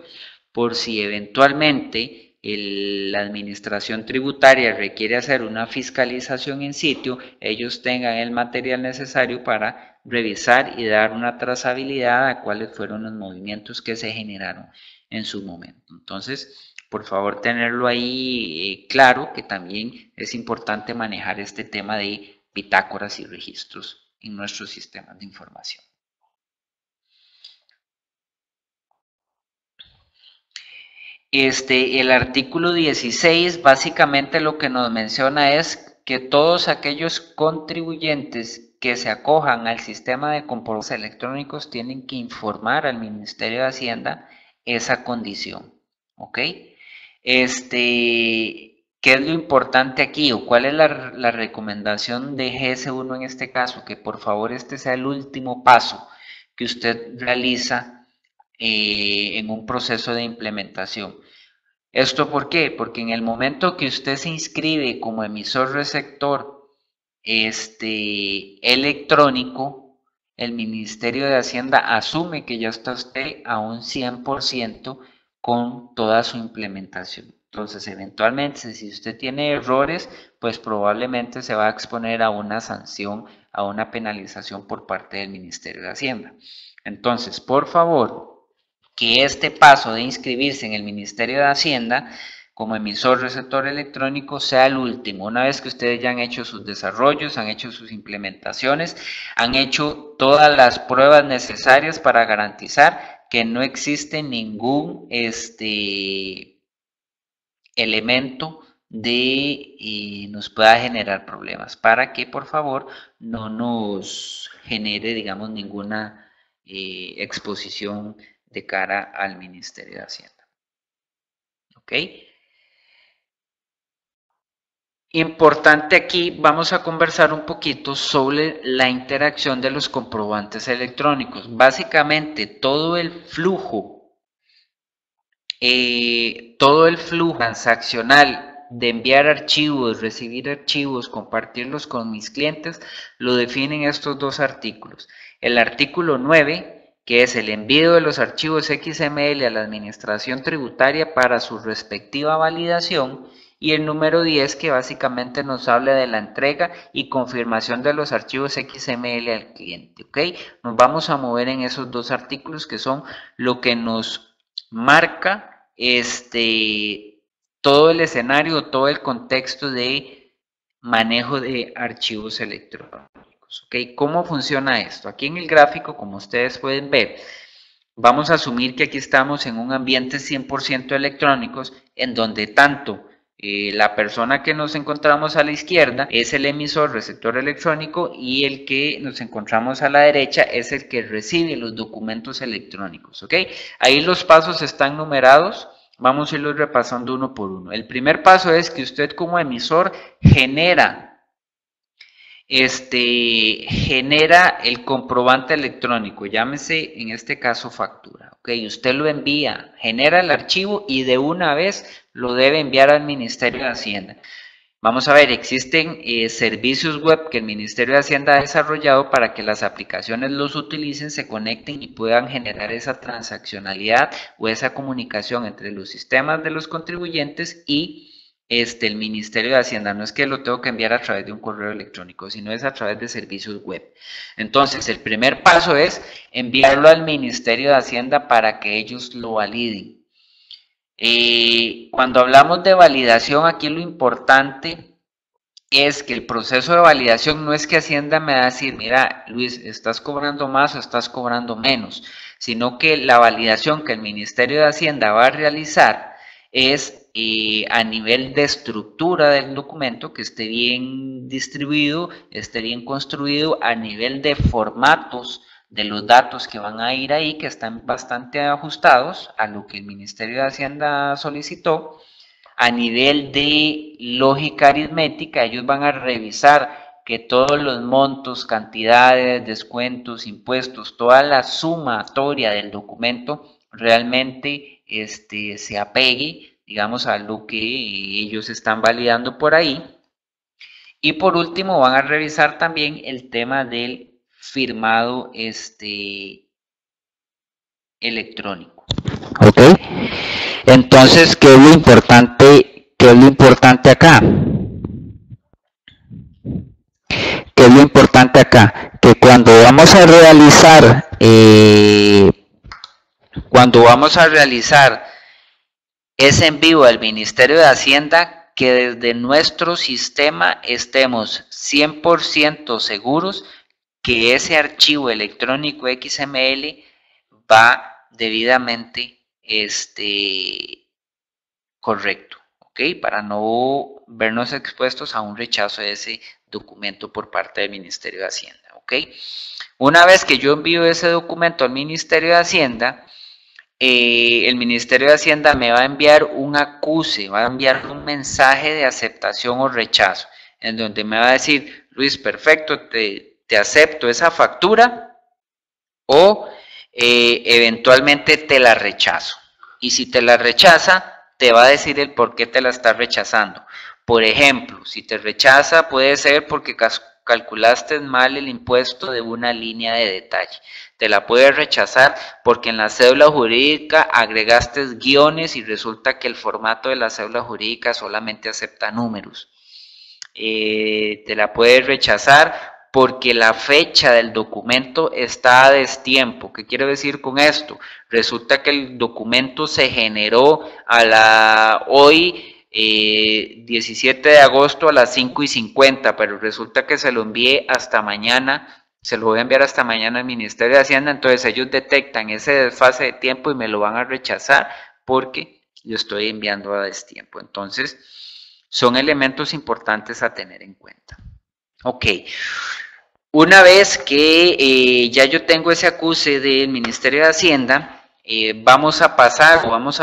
por si eventualmente la administración tributaria requiere hacer una fiscalización in situ, ellos tengan el material necesario para revisar y dar una trazabilidad a cuáles fueron los movimientos que se generaron en su momento. Entonces, por favor, tenerlo ahí claro, que también es importante manejar este tema de bitácoras y registros en nuestros sistemas de información. El artículo 16 básicamente lo que nos menciona es que todos aquellos contribuyentes que se acojan al sistema de comprobantes electrónicos tienen que informar al Ministerio de Hacienda esa condición, ¿ok? ¿Qué es lo importante aquí o cuál es la recomendación de GS1 en este caso? Que por favor este sea el último paso que usted realiza en un proceso de implementación. ¿Esto por qué? Porque en el momento que usted se inscribe como emisor receptor electrónico, el Ministerio de Hacienda asume que ya está usted a un 100% con toda su implementación. Entonces, eventualmente, si usted tiene errores, pues probablemente se va a exponer a una sanción, a una penalización por parte del Ministerio de Hacienda. Entonces, por favor, que este paso de inscribirse en el Ministerio de Hacienda como emisor receptor electrónico sea el último. Una vez que ustedes ya han hecho sus desarrollos, han hecho sus implementaciones, han hecho todas las pruebas necesarias para garantizar que no existe ningún elemento de nos pueda generar problemas, para que por favor no nos genere, digamos, ninguna exposición de cara al Ministerio de Hacienda. ¿Ok? Importante aquí, vamos a conversar un poquito sobre la interacción de los comprobantes electrónicos. Básicamente, todo el flujo transaccional de enviar archivos, recibir archivos, compartirlos con mis clientes, lo definen estos dos artículos. El artículo 9, que es el envío de los archivos XML a la administración tributaria para su respectiva validación, y el número 10, que básicamente nos habla de la entrega y confirmación de los archivos XML al cliente, ¿ok? Nos vamos a mover en esos dos artículos que son lo que nos marca todo el escenario, todo el contexto de manejo de archivos electrónicos, ¿ok? ¿Cómo funciona esto? Aquí en el gráfico, como ustedes pueden ver, vamos a asumir que aquí estamos en un ambiente 100% electrónicos, en donde tanto la persona que nos encontramos a la izquierda es el emisor receptor electrónico y el que nos encontramos a la derecha es el que recibe los documentos electrónicos, ¿ok? Ahí los pasos están numerados, vamos a irlos repasando uno por uno. El primer paso es que usted como emisor genera el comprobante electrónico, llámese en este caso factura, ¿ok? Usted lo envía, genera el archivo y de una vez lo debe enviar al Ministerio de Hacienda. Vamos a ver, existen servicios web que el Ministerio de Hacienda ha desarrollado para que las aplicaciones los utilicen, se conecten y puedan generar esa transaccionalidad o esa comunicación entre los sistemas de los contribuyentes y el Ministerio de Hacienda. No es que lo tengo que enviar a través de un correo electrónico, sino es a través de servicios web. Entonces, el primer paso es enviarlo al Ministerio de Hacienda para que ellos lo validen. Cuando hablamos de validación, aquí lo importante es que el proceso de validación no es que Hacienda me va a decir, mira, Luis, estás cobrando más o estás cobrando menos, sino que la validación que el Ministerio de Hacienda va a realizar es a nivel de estructura del documento, que esté bien distribuido, esté bien construido, a nivel de formatos de los datos que van a ir ahí, que están bastante ajustados a lo que el Ministerio de Hacienda solicitó. A nivel de lógica aritmética, ellos van a revisar que todos los montos, cantidades, descuentos, impuestos, toda la sumatoria del documento realmente se apegue, digamos, a lo que ellos están validando por ahí. Y por último, van a revisar también el tema del firmado electrónico. ¿Ok? Entonces, ¿qué es lo importante? ¿Qué es lo importante acá? ¿Qué es lo importante acá? Que cuando vamos a realizar ese envío al Ministerio de Hacienda, que desde nuestro sistema estemos 100% seguros que ese archivo electrónico XML va debidamente correcto, ¿ok? Para no vernos expuestos a un rechazo de ese documento por parte del Ministerio de Hacienda, ¿ok? Una vez que yo envío ese documento al Ministerio de Hacienda, el Ministerio de Hacienda me va a enviar un acuse, va a enviar un mensaje de aceptación o rechazo, en donde me va a decir, Luis, perfecto, te acepto esa factura o eventualmente te la rechazo. Y si te la rechaza, te va a decir el por qué te la está rechazando. Por ejemplo, si te rechaza, puede ser porque calculaste mal el impuesto de una línea de detalle. Te la puede rechazar porque en la cédula jurídica agregaste guiones y resulta que el formato de la cédula jurídica solamente acepta números. Te la puede rechazar porque la fecha del documento está a destiempo. ¿Qué quiero decir con esto? Resulta que el documento se generó hoy 17 de agosto a las 5:50, pero resulta que se lo envié hasta mañana, se lo voy a enviar hasta mañana al Ministerio de Hacienda, entonces ellos detectan ese desfase de tiempo y me lo van a rechazar porque yo estoy enviando a destiempo. Entonces, son elementos importantes a tener en cuenta. Ok, una vez que ya yo tengo ese acuse del Ministerio de Hacienda, vamos a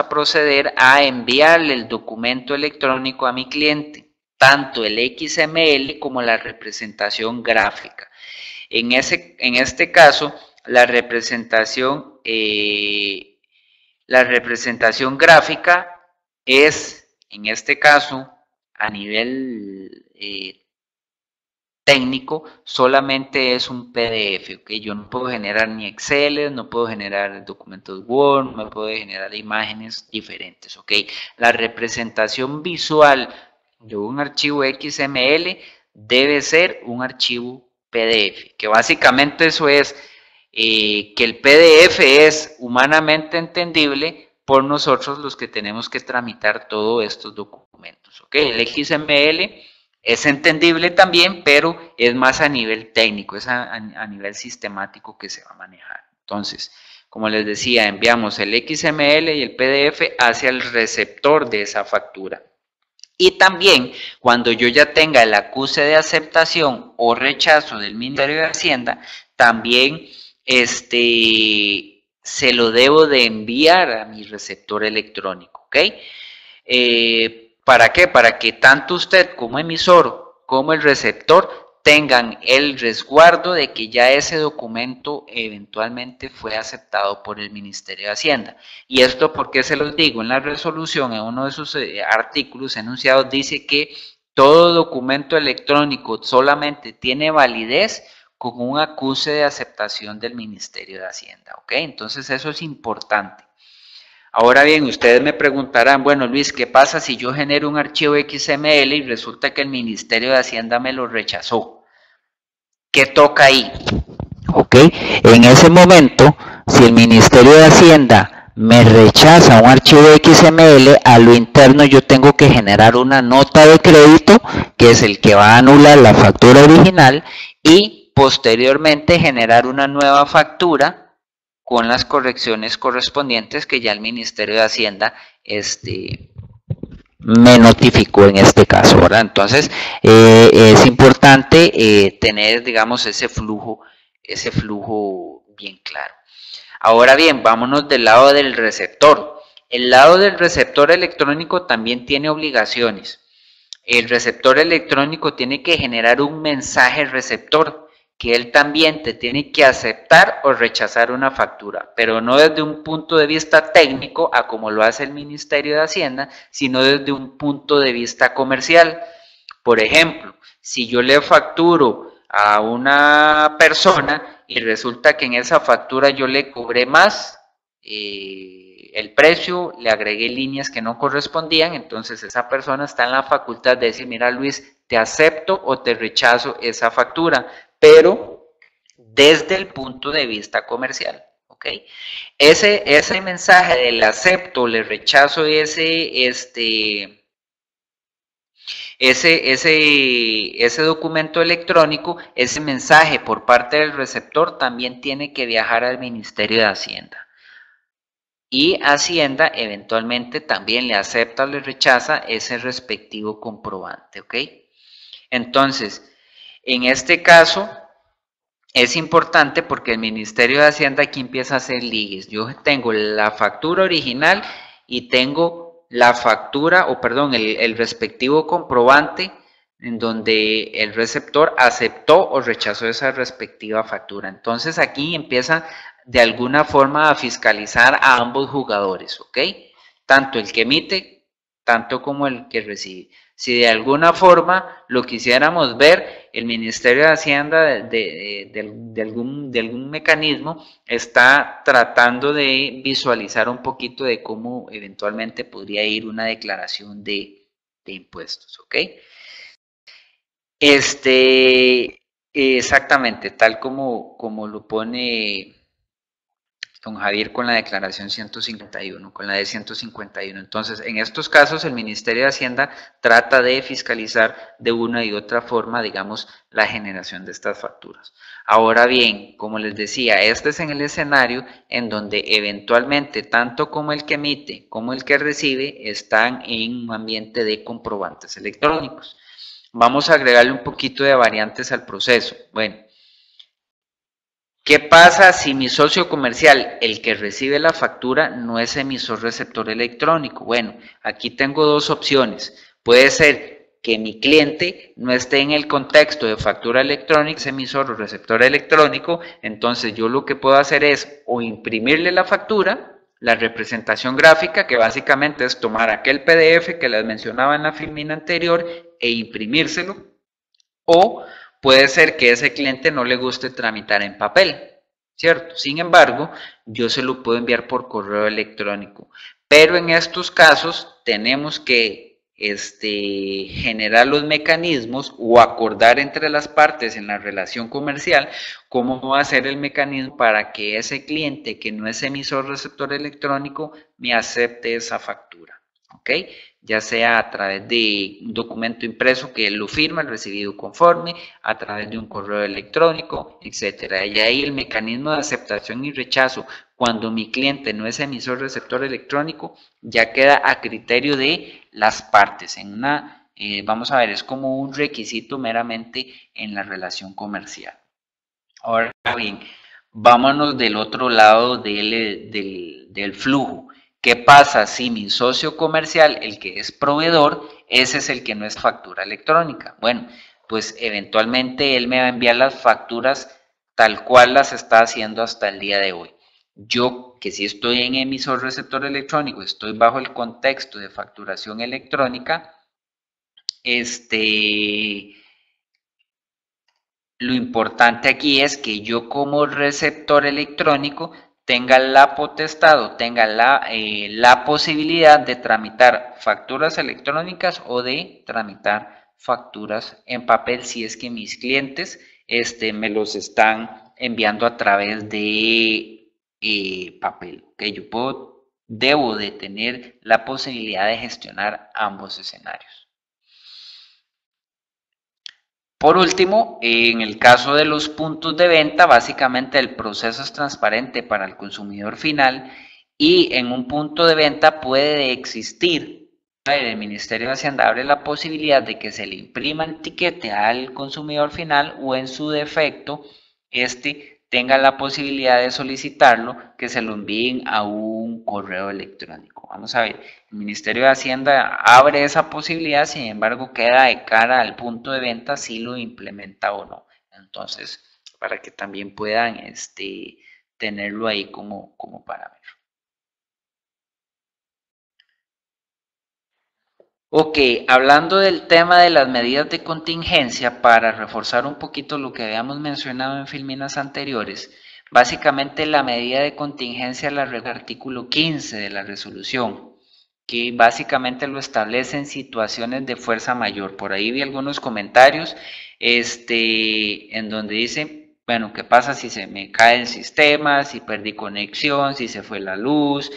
proceder a enviarle el documento electrónico a mi cliente, tanto el XML como la representación gráfica. En este caso, la representación gráfica es, en este caso, a nivel técnico, solamente es un PDF, ¿ok? Yo no puedo generar ni Excel, no puedo generar documentos Word, no puedo generar imágenes diferentes, ¿ok? La representación visual de un archivo XML debe ser un archivo PDF, que básicamente eso es que el PDF es humanamente entendible por nosotros los que tenemos que tramitar todos estos documentos, ¿ok? El XML es entendible también, pero es más a nivel técnico, es a nivel sistemático que se va a manejar. Entonces, como les decía, enviamos el XML y el PDF hacia el receptor de esa factura. Y también, cuando yo ya tenga el acuse de aceptación o rechazo del Ministerio de Hacienda, también se lo debo de enviar a mi receptor electrónico, ¿ok? ¿Para qué? Para que tanto usted como emisor como el receptor tengan el resguardo de que ya ese documento eventualmente fue aceptado por el Ministerio de Hacienda. Y esto, ¿por qué se los digo? En la resolución, en uno de sus artículos enunciados, dice que todo documento electrónico solamente tiene validez con un acuse de aceptación del Ministerio de Hacienda, ¿ok? Entonces eso es importante. Ahora bien, ustedes me preguntarán, bueno Luis, ¿qué pasa si yo genero un archivo XML y resulta que el Ministerio de Hacienda me lo rechazó? ¿Qué toca ahí? Ok, en ese momento, si el Ministerio de Hacienda me rechaza un archivo XML, a lo interno yo tengo que generar una nota de crédito, que es el que va a anular la factura original, y posteriormente generar una nueva factura con las correcciones correspondientes que ya el Ministerio de Hacienda me notificó en este caso, ¿verdad? Entonces, es importante tener, digamos, ese flujo bien claro. Ahora bien, vámonos del lado del receptor. El lado del receptor electrónico también tiene obligaciones. El receptor electrónico tiene que generar un mensaje receptor, que él también te tiene que aceptar o rechazar una factura, pero no desde un punto de vista técnico, a como lo hace el Ministerio de Hacienda, sino desde un punto de vista comercial. Por ejemplo, si yo le facturo a una persona y resulta que en esa factura yo le cobré más el precio, le agregué líneas que no correspondían, entonces esa persona está en la facultad de decir, mira Luis, te acepto o te rechazo esa factura, pero desde el punto de vista comercial. ¿Ok? Ese mensaje del acepto, le rechazo ese documento electrónico, ese mensaje por parte del receptor también tiene que viajar al Ministerio de Hacienda. Y Hacienda eventualmente también le acepta o le rechaza ese respectivo comprobante, ¿ok? Entonces, en este caso es importante porque el Ministerio de Hacienda aquí empieza a hacer ligues. Yo tengo la factura original y tengo la factura, o perdón, el respectivo comprobante en donde el receptor aceptó o rechazó esa respectiva factura. Entonces aquí empieza de alguna forma a fiscalizar a ambos jugadores, ¿ok? Tanto el que emite, tanto como el que recibe. Si de alguna forma lo quisiéramos ver, el Ministerio de Hacienda de algún mecanismo está tratando de visualizar un poquito de cómo eventualmente podría ir una declaración de impuestos, ¿ok? Exactamente, tal como lo pone don Javier con la declaración 151, con la de 151. Entonces, en estos casos, el Ministerio de Hacienda trata de fiscalizar de una y otra forma, digamos, la generación de estas facturas. Ahora bien, como les decía, este es en el escenario en donde eventualmente tanto como el que emite como el que recibe están en un ambiente de comprobantes electrónicos. Vamos a agregarle un poquito de variantes al proceso. Bueno, ¿qué pasa si mi socio comercial, el que recibe la factura, no es emisor receptor electrónico? Bueno, aquí tengo dos opciones. Puede ser que mi cliente no esté en el contexto de factura electrónica, es emisor o receptor electrónico, entonces yo lo que puedo hacer es o imprimirle la factura, la representación gráfica, que básicamente es tomar aquel PDF que les mencionaba en la filmina anterior e imprimírselo, o puede ser que ese cliente no le guste tramitar en papel, ¿cierto? Sin embargo, yo se lo puedo enviar por correo electrónico. Pero en estos casos tenemos que generar los mecanismos o acordar entre las partes en la relación comercial cómo va a ser el mecanismo para que ese cliente que no es emisor receptor electrónico me acepte esa factura. ¿Ok? Ya sea a través de un documento impreso que él lo firma, el recibido conforme, a través de un correo electrónico, etcétera. Y ahí el mecanismo de aceptación y rechazo, cuando mi cliente no es emisor receptor electrónico, ya queda a criterio de las partes. Vamos a ver, es como un requisito meramente en la relación comercial. Ahora bien, vámonos del otro lado del flujo. ¿Qué pasa si mi socio comercial, el que es proveedor, ese es el que no es factura electrónica? Bueno, pues eventualmente él me va a enviar las facturas tal cual las está haciendo hasta el día de hoy. Yo, que si estoy en emisor receptor electrónico, estoy bajo el contexto de facturación electrónica, lo importante aquí es que yo como receptor electrónico tenga la potestad o tenga la posibilidad de tramitar facturas electrónicas o de tramitar facturas en papel si es que mis clientes me los están enviando a través de papel. ¿Okay? Yo puedo debo de tener la posibilidad de gestionar ambos escenarios. Por último, en el caso de los puntos de venta, básicamente el proceso es transparente para el consumidor final y en un punto de venta puede existir, el Ministerio de Hacienda abre la posibilidad de que se le imprima el tiquete al consumidor final o en su defecto, tenga la posibilidad de solicitarlo, que se lo envíen a un correo electrónico. Vamos a ver, el Ministerio de Hacienda abre esa posibilidad, sin embargo queda de cara al punto de venta si lo implementa o no. Entonces, para que también puedan tenerlo ahí como parámetro. Ok, hablando del tema de las medidas de contingencia, para reforzar un poquito lo que habíamos mencionado en filminas anteriores, básicamente la medida de contingencia la regula el artículo 15 de la resolución, que básicamente lo establece en situaciones de fuerza mayor. Por ahí vi algunos comentarios en donde dice, bueno, ¿qué pasa si se me cae el sistema, si perdí conexión, si se fue la luz?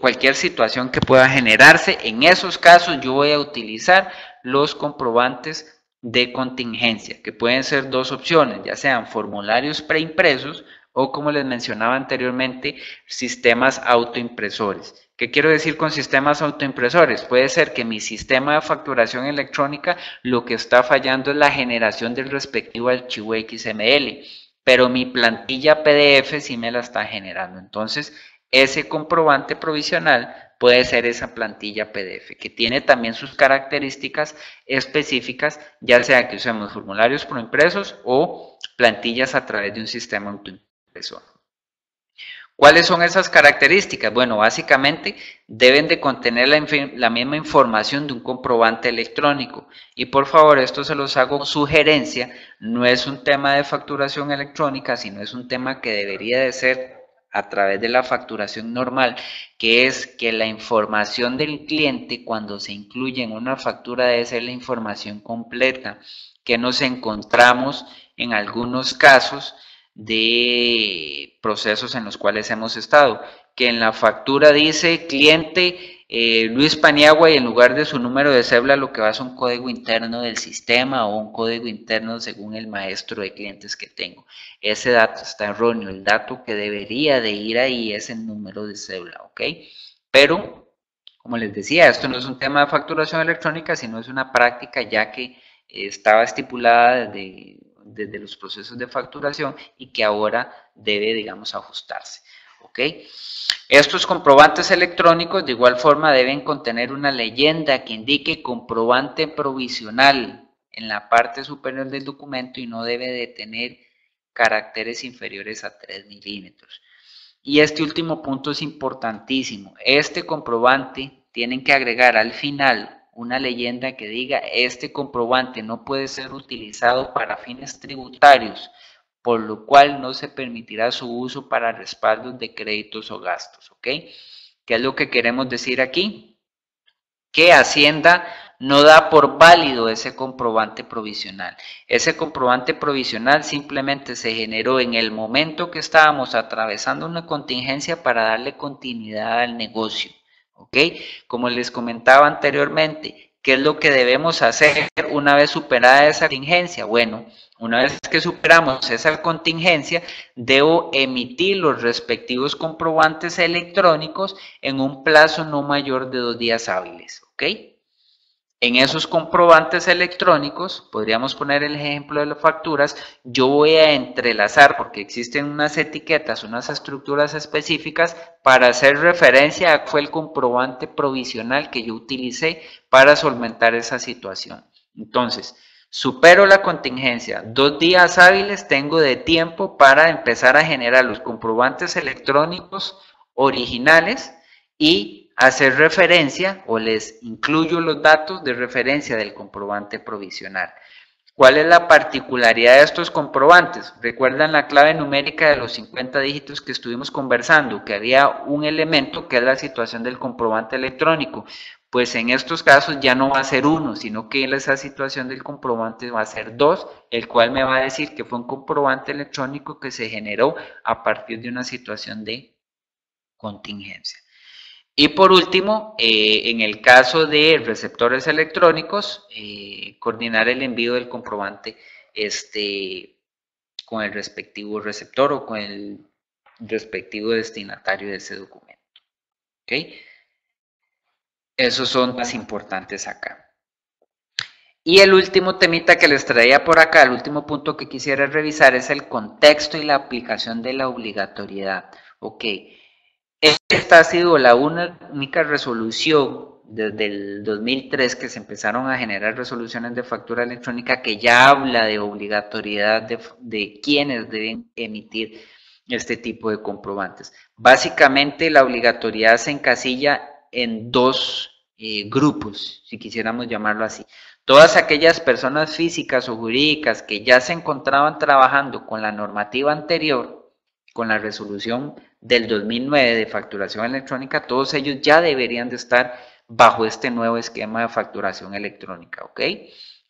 Cualquier situación que pueda generarse. En esos casos yo voy a utilizar los comprobantes de contingencia, que pueden ser dos opciones, ya sean formularios preimpresos o, como les mencionaba anteriormente, sistemas autoimpresores. ¿Qué quiero decir con sistemas autoimpresores? Puede ser que mi sistema de facturación electrónica lo que está fallando es la generación del respectivo archivo XML, pero mi plantilla PDF sí me la está generando. Entonces, ese comprobante provisional puede ser esa plantilla PDF, que tiene también sus características específicas, ya sea que usemos formularios proimpresos o plantillas a través de un sistema autoimpresor. ¿Cuáles son esas características? Bueno, básicamente deben de contener la misma información de un comprobante electrónico. Y por favor, esto se los hago sugerencia, no es un tema de facturación electrónica, sino es un tema que debería de ser a través de la facturación normal, que es que la información del cliente cuando se incluye en una factura debe ser la información completa, que nos encontramos en algunos casos de procesos en los cuales hemos estado, que en la factura dice cliente Luis Paniagua y en lugar de su número de cédula lo que va es un código interno del sistema o un código interno según el maestro de clientes que tengo. Ese dato está erróneo, el dato que debería de ir ahí es el número de cédula, ¿ok? Pero, como les decía, esto no es un tema de facturación electrónica, sino es una práctica ya que estaba estipulada desde los procesos de facturación y que ahora debe, digamos, ajustarse. ¿Ok? Estos comprobantes electrónicos de igual forma deben contener una leyenda que indique comprobante provisional en la parte superior del documento y no debe de tener caracteres inferiores a 3 milímetros. Y este último punto es importantísimo. Este comprobante tienen que agregar al final una leyenda que diga este comprobante no puede ser utilizado para fines tributarios, por lo cual no se permitirá su uso para respaldos de créditos o gastos, ¿ok? ¿Qué es lo que queremos decir aquí? Que Hacienda no da por válido ese comprobante provisional. Ese comprobante provisional simplemente se generó en el momento que estábamos atravesando una contingencia para darle continuidad al negocio. ¿Ok? Como les comentaba anteriormente, ¿qué es lo que debemos hacer una vez superada esa contingencia? Bueno, una vez que superamos esa contingencia, debo emitir los respectivos comprobantes electrónicos en un plazo no mayor de 2 días hábiles. ¿Ok? En esos comprobantes electrónicos, podríamos poner el ejemplo de las facturas, yo voy a entrelazar, porque existen unas etiquetas, unas estructuras específicas para hacer referencia a cuál fue el comprobante provisional que yo utilicé para solventar esa situación. Entonces, supero la contingencia, 2 días hábiles tengo de tiempo para empezar a generar los comprobantes electrónicos originales y hacer referencia o les incluyo los datos de referencia del comprobante provisional. ¿Cuál es la particularidad de estos comprobantes? ¿Recuerdan la clave numérica de los 50 dígitos que estuvimos conversando? Que había un elemento que es la situación del comprobante electrónico. Pues en estos casos ya no va a ser uno, sino que esa situación del comprobante va a ser 2, el cual me va a decir que fue un comprobante electrónico que se generó a partir de una situación de contingencia. Y por último, en el caso de receptores electrónicos, coordinar el envío del comprobante con el respectivo receptor o con el respectivo destinatario de ese documento. ¿Ok? Esos son más importantes acá. Y el último temita que les traía por acá, el último punto que quisiera revisar es el contexto y la aplicación de la obligatoriedad. Ok, esta ha sido la única resolución desde el 2003 que se empezaron a generar resoluciones de factura electrónica que ya habla de obligatoriedad de quienes deben emitir este tipo de comprobantes. Básicamente la obligatoriedad se encasilla en dos grupos, si quisiéramos llamarlo así. Todas aquellas personas físicas o jurídicas que ya se encontraban trabajando con la normativa anterior, con la resolución del 2009 de facturación electrónica, todos ellos ya deberían de estar bajo este nuevo esquema de facturación electrónica, ¿ok?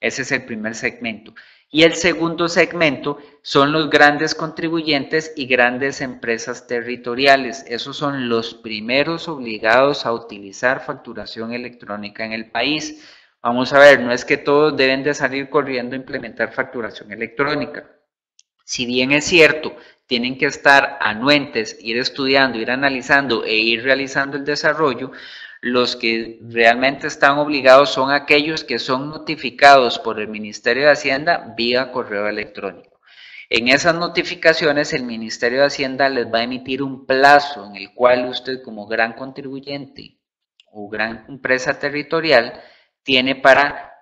Ese es el primer segmento. Y el segundo segmento son los grandes contribuyentes y grandes empresas territoriales. Esos son los primeros obligados a utilizar facturación electrónica en el país. Vamos a ver, no es que todos deben de salir corriendo a implementar facturación electrónica. Si bien es cierto, tienen que estar anuentes, ir estudiando, ir analizando e ir realizando el desarrollo, los que realmente están obligados son aquellos que son notificados por el Ministerio de Hacienda vía correo electrónico. En esas notificaciones el Ministerio de Hacienda les va a emitir un plazo en el cual usted como gran contribuyente o gran empresa territorial tiene para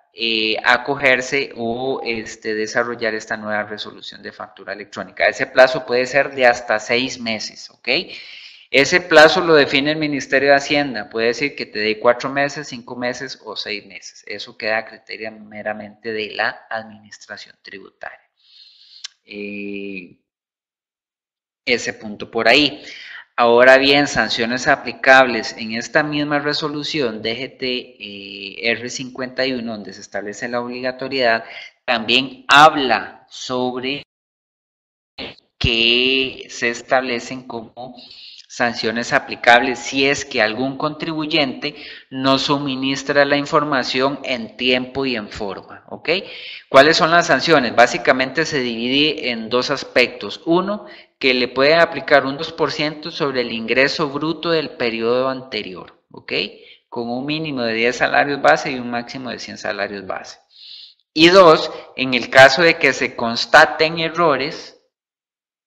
acogerse o desarrollar esta nueva resolución de factura electrónica. Ese plazo puede ser de hasta 6 meses, ¿ok? Ese plazo lo define el Ministerio de Hacienda, puede decir que te dé 4 meses, 5 meses o 6 meses. Eso queda a criterio meramente de la administración tributaria. Ese punto por ahí. Ahora bien, sanciones aplicables en esta misma resolución DGT R51, donde se establece la obligatoriedad, también habla sobre que se establecen como sanciones aplicables si es que algún contribuyente no suministra la información en tiempo y en forma, ¿ok? ¿Cuáles son las sanciones? Básicamente se divide en dos aspectos. Uno, que le pueden aplicar un 2% sobre el ingreso bruto del periodo anterior, ¿ok? Con un mínimo de 10 salarios base y un máximo de 100 salarios base. Y dos, en el caso de que se constaten errores,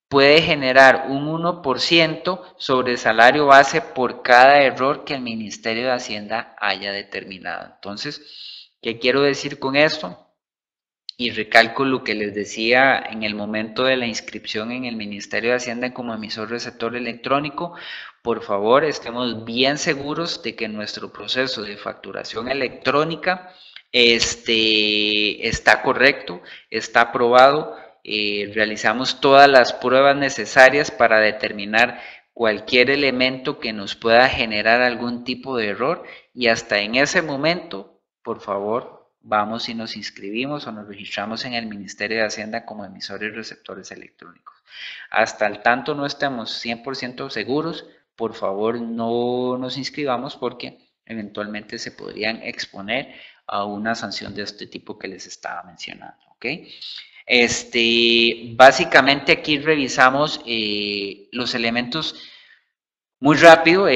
puede generar un 1% sobre el salario base por cada error que el Ministerio de Hacienda haya determinado. Entonces, ¿qué quiero decir con esto? Y recalco lo que les decía en el momento de la inscripción en el Ministerio de Hacienda como emisor receptor electrónico. Por favor, estemos bien seguros de que nuestro proceso de facturación electrónica está correcto, está aprobado. Realizamos todas las pruebas necesarias para determinar cualquier elemento que nos pueda generar algún tipo de error y hasta en ese momento, por favor, vamos y nos inscribimos o nos registramos en el Ministerio de Hacienda como emisores y receptores electrónicos. Hasta el tanto no estemos 100% seguros, por favor no nos inscribamos porque eventualmente se podrían exponer a una sanción de este tipo que les estaba mencionando, ¿ok? Básicamente aquí revisamos los elementos muy rápido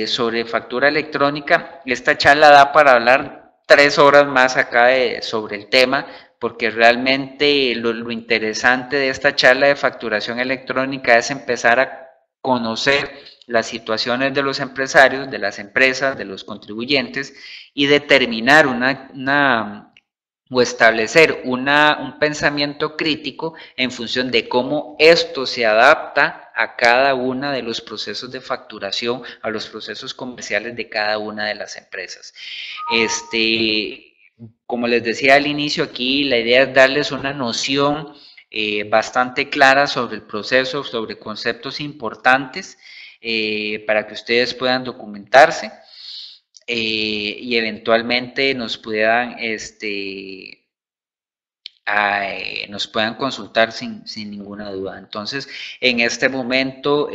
sobre factura electrónica. Esta charla da para hablar 3 horas más acá sobre el tema, porque realmente lo interesante de esta charla de facturación electrónica es empezar a conocer las situaciones de los empresarios, de las empresas, de los contribuyentes y determinar o establecer un pensamiento crítico en función de cómo esto se adapta a cada uno de los procesos de facturación, a los procesos comerciales de cada una de las empresas. Como les decía al inicio, aquí la idea es darles una noción bastante clara sobre el proceso, sobre conceptos importantes para que ustedes puedan documentarse. Y eventualmente nos puedan nos puedan consultar sin ninguna duda. Entonces, en este momento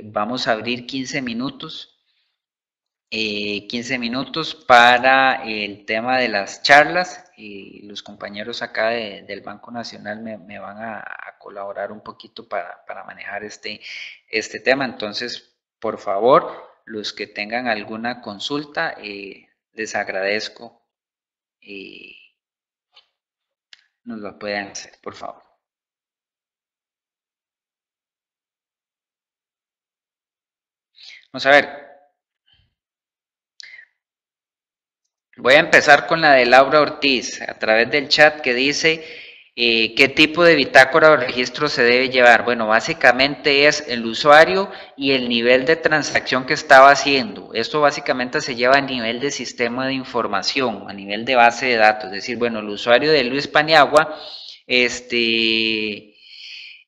vamos a abrir 15 minutos 15 minutos para el tema de las charlas y los compañeros acá del Banco Nacional me van a colaborar un poquito para manejar este tema. Entonces, por favor, los que tengan alguna consulta, les agradezco nos lo pueden hacer, por favor. Vamos a ver. Voy a empezar con la de Laura Ortiz a través del chat que dice qué tipo de bitácora o registro se debe llevar. Bueno, básicamente es el usuario y el nivel de transacción que estaba haciendo. Esto básicamente se lleva a nivel de sistema de información, a nivel de base de datos. Es decir, bueno, el usuario de Luis Paniagua,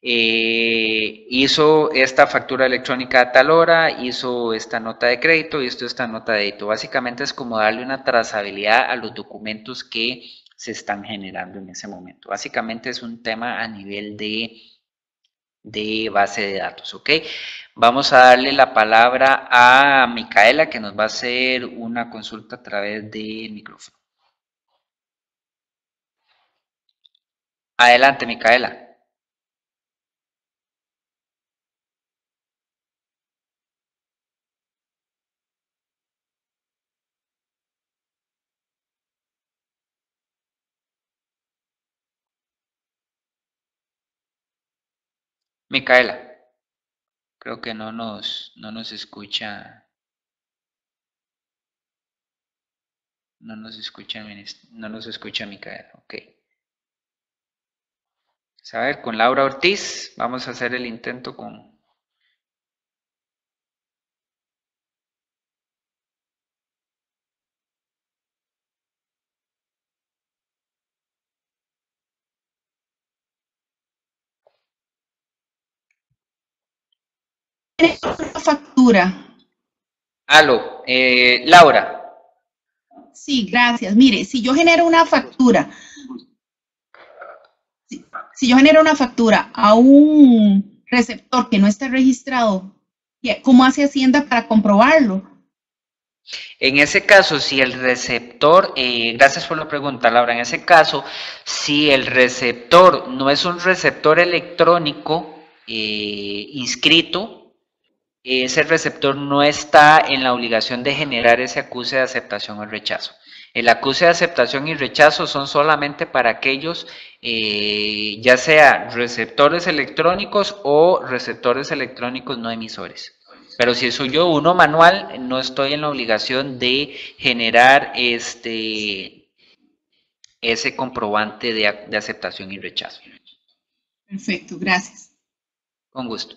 hizo esta factura electrónica a tal hora, hizo esta nota de crédito, hizo esta nota de débito. Básicamente es como darle una trazabilidad a los documentos que se están generando en ese momento. Básicamente es un tema a nivel de base de datos, ¿ok? Vamos a darle la palabra a Micaela, que nos va a hacer una consulta a través del micrófono. Adelante, Micaela. Micaela, creo que no nos escucha. No nos escucha, no nos escucha Micaela, ok. A ver, con Laura Ortiz, vamos a hacer el intento con... Factura. Aló, Laura. Sí, gracias. Mire, si yo genero una factura, si yo genero una factura a un receptor que no está registrado, ¿cómo hace Hacienda para comprobarlo? En ese caso, si el receptor, gracias por la pregunta, Laura, en ese caso, si el receptor no es un receptor electrónico inscrito, ese receptor no está en la obligación de generar ese acuse de aceptación o rechazo. El acuse de aceptación y rechazo son solamente para aquellos, ya sea receptores electrónicos o receptores electrónicos no emisores. Pero si soy yo uno manual, no estoy en la obligación de generar ese comprobante de aceptación y rechazo. Perfecto, gracias. Con gusto.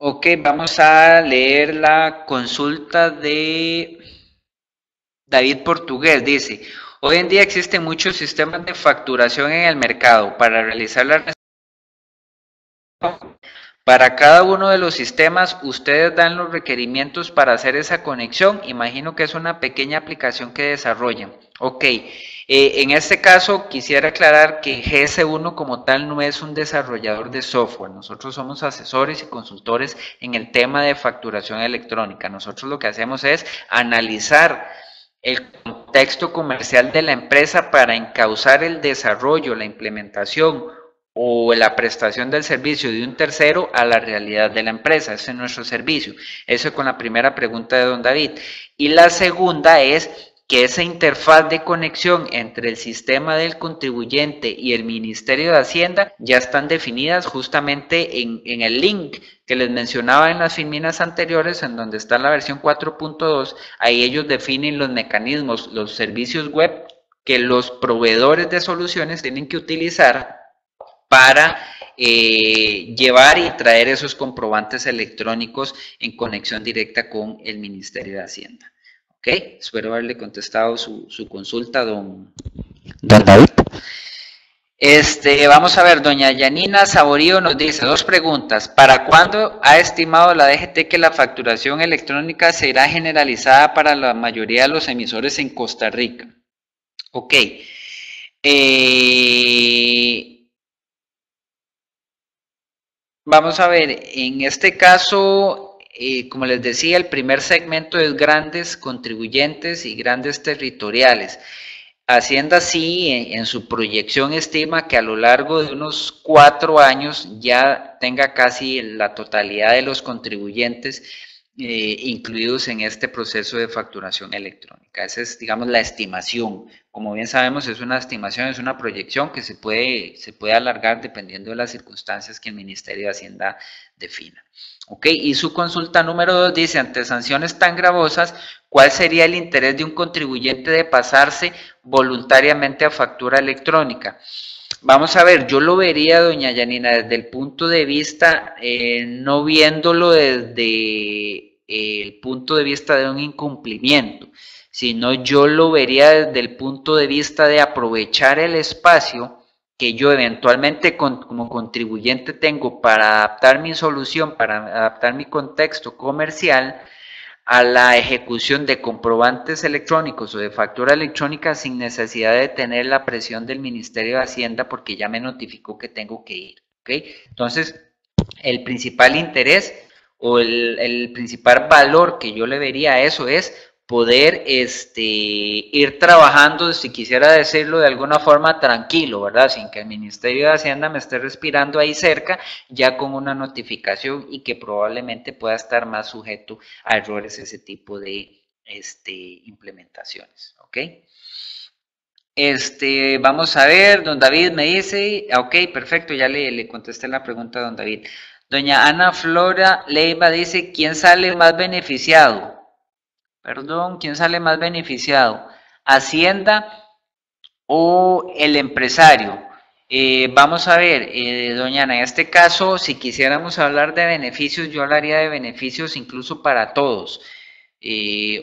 Ok, vamos a leer la consulta de David Portugués. Dice, hoy en día existen muchos sistemas de facturación en el mercado. Para realizar la... Para cada uno de los sistemas, ustedes dan los requerimientos para hacer esa conexión. Imagino que es una pequeña aplicación que desarrollan. Ok, en este caso quisiera aclarar que GS1 como tal no es un desarrollador de software. Nosotros somos asesores y consultores en el tema de facturación electrónica. Nosotros lo que hacemos es analizar el contexto comercial de la empresa para encauzar el desarrollo, la implementación o la prestación del servicio de un tercero a la realidad de la empresa. Ese es nuestro servicio. Eso con la primera pregunta de don David. Y la segunda es que esa interfaz de conexión entre el sistema del contribuyente y el Ministerio de Hacienda ya están definidas justamente en el link que les mencionaba en las filminas anteriores, en donde está la versión 4.2. Ahí ellos definen los mecanismos, los servicios web que los proveedores de soluciones tienen que utilizar para llevar y traer esos comprobantes electrónicos en conexión directa con el Ministerio de Hacienda. Ok, espero haberle contestado su consulta, don David. Vamos a ver, doña Yanina Saborío nos dice dos preguntas. ¿Para cuándo ha estimado la DGT que la facturación electrónica será generalizada para la mayoría de los emisores en Costa Rica? Ok. Vamos a ver, en este caso, como les decía, el primer segmento es grandes contribuyentes y grandes territoriales. Hacienda sí, en su proyección estima que a lo largo de unos 4 años ya tenga casi la totalidad de los contribuyentes incluidos en este proceso de facturación electrónica. Esa es, digamos, la estimación. Como bien sabemos, es una estimación, es una proyección que se puede alargar dependiendo de las circunstancias que el Ministerio de Hacienda defina. Ok, y su consulta número 2 dice, ante sanciones tan gravosas, ¿cuál sería el interés de un contribuyente de pasarse voluntariamente a factura electrónica? Vamos a ver, yo lo vería, doña Yanina, desde el punto de vista, no viéndolo desde el punto de vista de un incumplimiento, sino yo lo vería desde el punto de vista de aprovechar el espacio que yo eventualmente como contribuyente tengo para adaptar mi solución, para adaptar mi contexto comercial a la ejecución de comprobantes electrónicos o de factura electrónica sin necesidad de tener la presión del Ministerio de Hacienda porque ya me notificó que tengo que ir. ¿Okay? Entonces, el principal interés o el principal valor que yo le vería a eso es poder ir trabajando, si quisiera decirlo de alguna forma, tranquilo, ¿verdad? Sin que el Ministerio de Hacienda me esté respirando ahí cerca, ya con una notificación y que probablemente pueda estar más sujeto a errores ese tipo de implementaciones, ¿ok? Vamos a ver, don David me dice, ok, perfecto, ya le contesté la pregunta a don David. Doña Ana Flora Leiva dice, ¿quién sale más beneficiado? Perdón, ¿quién sale más beneficiado? ¿Hacienda o el empresario? Vamos a ver, doña Ana, en este caso, si quisiéramos hablar de beneficios, yo hablaría de beneficios incluso para todos.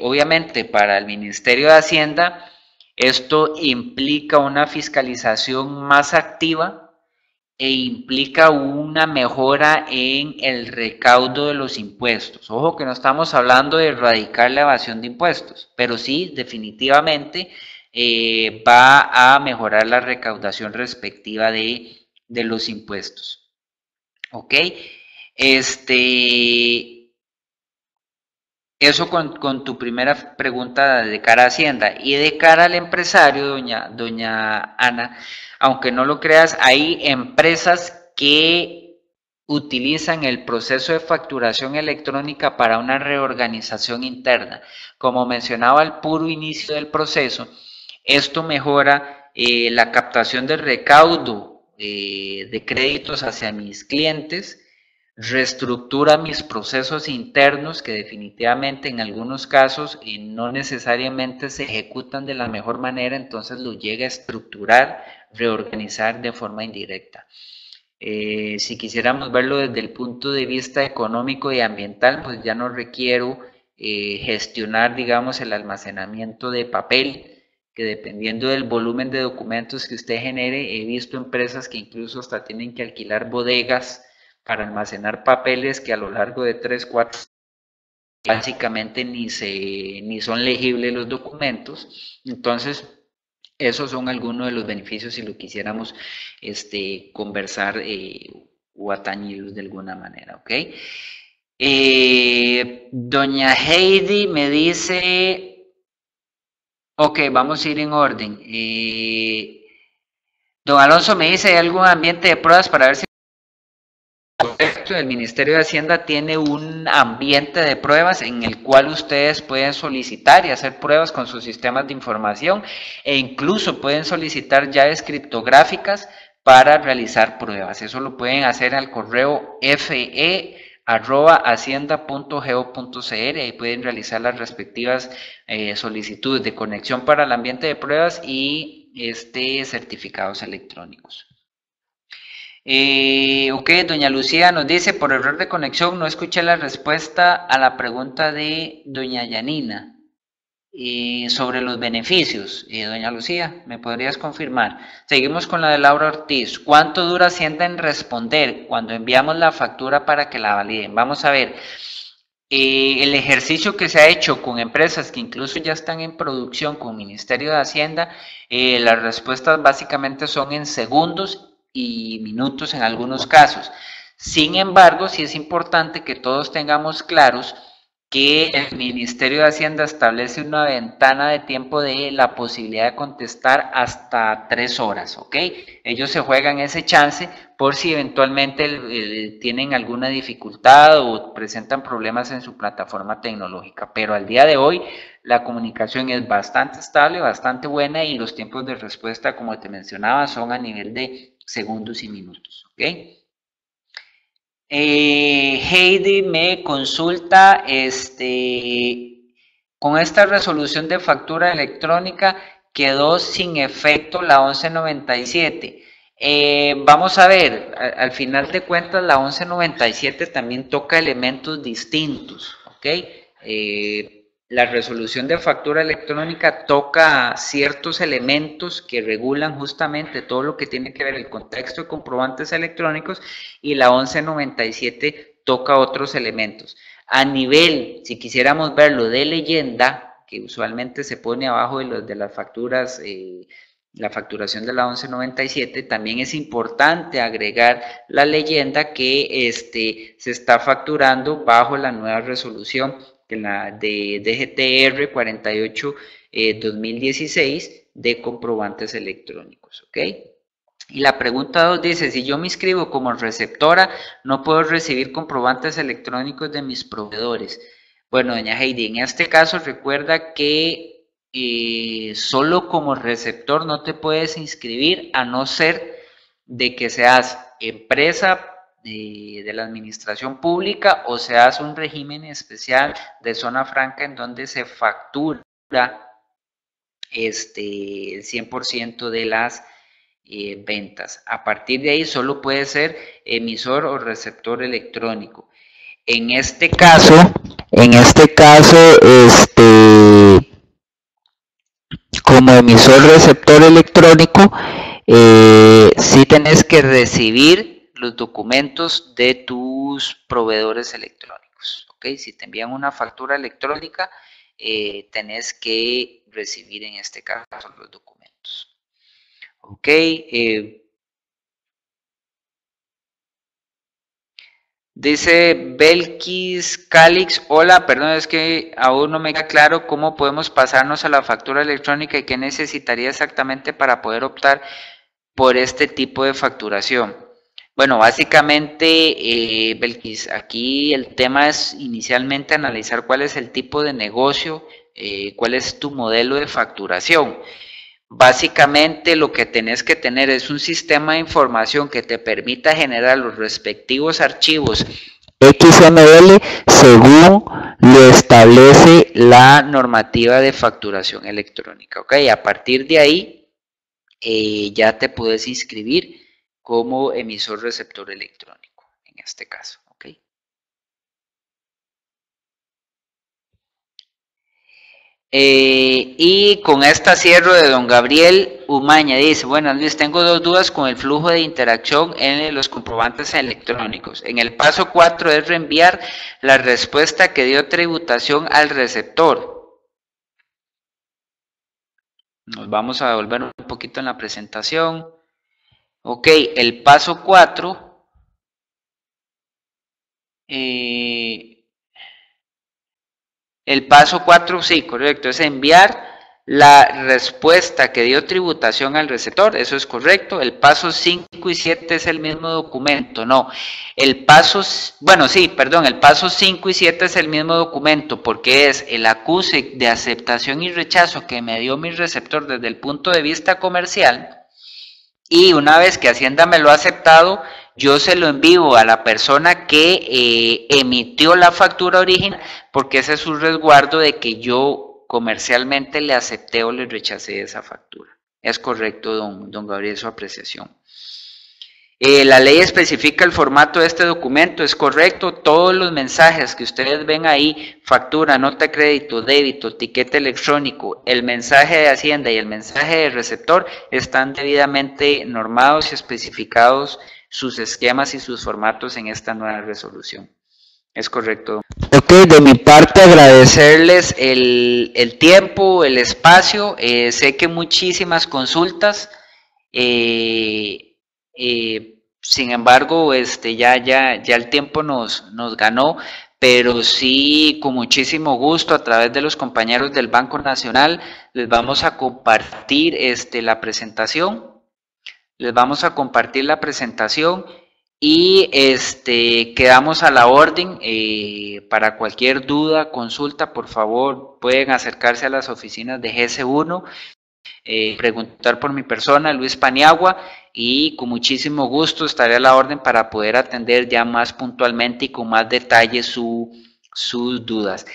Obviamente, para el Ministerio de Hacienda, esto implica una fiscalización más activa e implica una mejora en el recaudo de los impuestos. Ojo que no estamos hablando de erradicar la evasión de impuestos, pero sí definitivamente va a mejorar la recaudación respectiva de los impuestos. ¿Ok? Eso con tu primera pregunta de cara a Hacienda. Y de cara al empresario, doña Ana, aunque no lo creas, hay empresas que utilizan el proceso de facturación electrónica para una reorganización interna. Como mencionaba al puro inicio del proceso, esto mejora la captación de recaudo de créditos hacia mis clientes, reestructura mis procesos internos que definitivamente en algunos casos no necesariamente se ejecutan de la mejor manera, entonces lo llega a estructurar, reorganizar de forma indirecta. Si quisiéramos verlo desde el punto de vista económico y ambiental, pues ya no requiero gestionar, digamos, el almacenamiento de papel, que dependiendo del volumen de documentos que usted genere, he visto empresas que incluso hasta tienen que alquilar bodegas para almacenar papeles que a lo largo de 3, 4 básicamente ni son legibles los documentos. Entonces, esos son algunos de los beneficios si lo quisiéramos conversar o atañirlos de alguna manera, ¿ok? Doña Heidi me dice, ok, vamos a ir en orden. Don Alonso me dice, ¿hay algún ambiente de pruebas para ver si el Ministerio de Hacienda tiene un ambiente de pruebas en el cual ustedes pueden solicitar y hacer pruebas con sus sistemas de información e incluso pueden solicitar llaves criptográficas para realizar pruebas? Eso lo pueden hacer al correo fe@hacienda.go.cr, ahí pueden realizar las respectivas solicitudes de conexión para el ambiente de pruebas y certificados electrónicos. Ok, doña Lucía nos dice, por error de conexión no escuché la respuesta a la pregunta de doña Yanina sobre los beneficios. Doña Lucía, ¿me podrías confirmar? Seguimos con la de Laura Ortiz. ¿Cuánto dura Hacienda en responder cuando enviamos la factura para que la validen? Vamos a ver. El ejercicio que se ha hecho con empresas que incluso ya están en producción con Ministerio de Hacienda, las respuestas básicamente son en segundos y minutos en algunos casos. Sin embargo, sí es importante que todos tengamos claros que el Ministerio de Hacienda establece una ventana de tiempo de la posibilidad de contestar hasta 3 horas, ¿ok? Ellos se juegan ese chance por si eventualmente tienen alguna dificultad o presentan problemas en su plataforma tecnológica, pero al día de hoy la comunicación es bastante estable, bastante buena y los tiempos de respuesta, como te mencionaba, son a nivel de segundos y minutos, ¿ok? Heidi me consulta, con esta resolución de factura electrónica quedó sin efecto la 1197. Vamos a ver, al final de cuentas la 1197 también toca elementos distintos, ¿ok? La resolución de factura electrónica toca ciertos elementos que regulan justamente todo lo que tiene que ver el contexto de comprobantes electrónicos y la 1197 toca otros elementos. A nivel, si quisiéramos verlo de leyenda, que usualmente se pone abajo de las facturas, la facturación de la 1197, también es importante agregar la leyenda que se está facturando bajo la nueva resolución de DGTR 48-2016 de comprobantes electrónicos, ¿ok? Y la pregunta 2 dice, si yo me inscribo como receptora, no puedo recibir comprobantes electrónicos de mis proveedores. Bueno, doña Heidi, en este caso recuerda que solo como receptor no te puedes inscribir a no ser de que seas empresa de la administración pública o seas un régimen especial de zona franca en donde se factura el 100% de las ventas. A partir de ahí solo puede ser emisor o receptor electrónico. En este caso, como emisor receptor electrónico, sí tenés que recibir los documentos de tus proveedores electrónicos, ¿ok? Si te envían una factura electrónica, tenés que recibir en este caso los documentos, ¿ok? Dice Belkis Calix, hola, perdón, es que aún no me queda claro cómo podemos pasarnos a la factura electrónica y qué necesitaría exactamente para poder optar por este tipo de facturación. Bueno, básicamente, Belkis, aquí el tema es inicialmente analizar cuál es el tipo de negocio, cuál es tu modelo de facturación. Básicamente lo que tenés que tener es un sistema de información que te permita generar los respectivos archivos XML según lo establece la normativa de facturación electrónica. ¿Ok? A partir de ahí ya te puedes inscribir como emisor receptor electrónico en este caso. ¿Ok? Y con esta cierro de don Gabriel Umaña, dice, bueno Luis, tengo 2 dudas con el flujo de interacción en los comprobantes electrónicos. En el paso 4 es reenviar la respuesta que dio tributación al receptor. Nos vamos a volver un poquito en la presentación. Ok, el paso 4 el paso 4, sí, correcto, es enviar la respuesta que dio tributación al receptor, eso es correcto. El paso 5 y 7 es el mismo documento, no. El paso, bueno, sí, perdón, el paso 5 y 7 es el mismo documento porque es el acuse de aceptación y rechazo que me dio mi receptor desde el punto de vista comercial. Y una vez que Hacienda me lo ha aceptado, yo se lo envío a la persona que emitió la factura original, porque ese es un resguardo de que yo comercialmente le acepté o le rechacé esa factura. Es correcto, don Gabriel, su apreciación. La ley especifica el formato de este documento, es correcto. Todos los mensajes que ustedes ven ahí, factura, nota de crédito, débito, tiquete electrónico, el mensaje de Hacienda y el mensaje de receptor están debidamente normados y especificados sus esquemas y sus formatos en esta nueva resolución. Es correcto. Ok, de mi parte agradecerles el tiempo, el espacio. Sé que muchísimas consultas. Sin embargo, ya el tiempo nos ganó, pero sí, con muchísimo gusto, a través de los compañeros del Banco Nacional, les vamos a compartir la presentación. Les vamos a compartir la presentación y quedamos a la orden. Para cualquier duda, consulta, por favor, pueden acercarse a las oficinas de GS1, preguntar por mi persona, Luis Paniagua, y con muchísimo gusto estaré a la orden para poder atender ya más puntualmente y con más detalle sus dudas.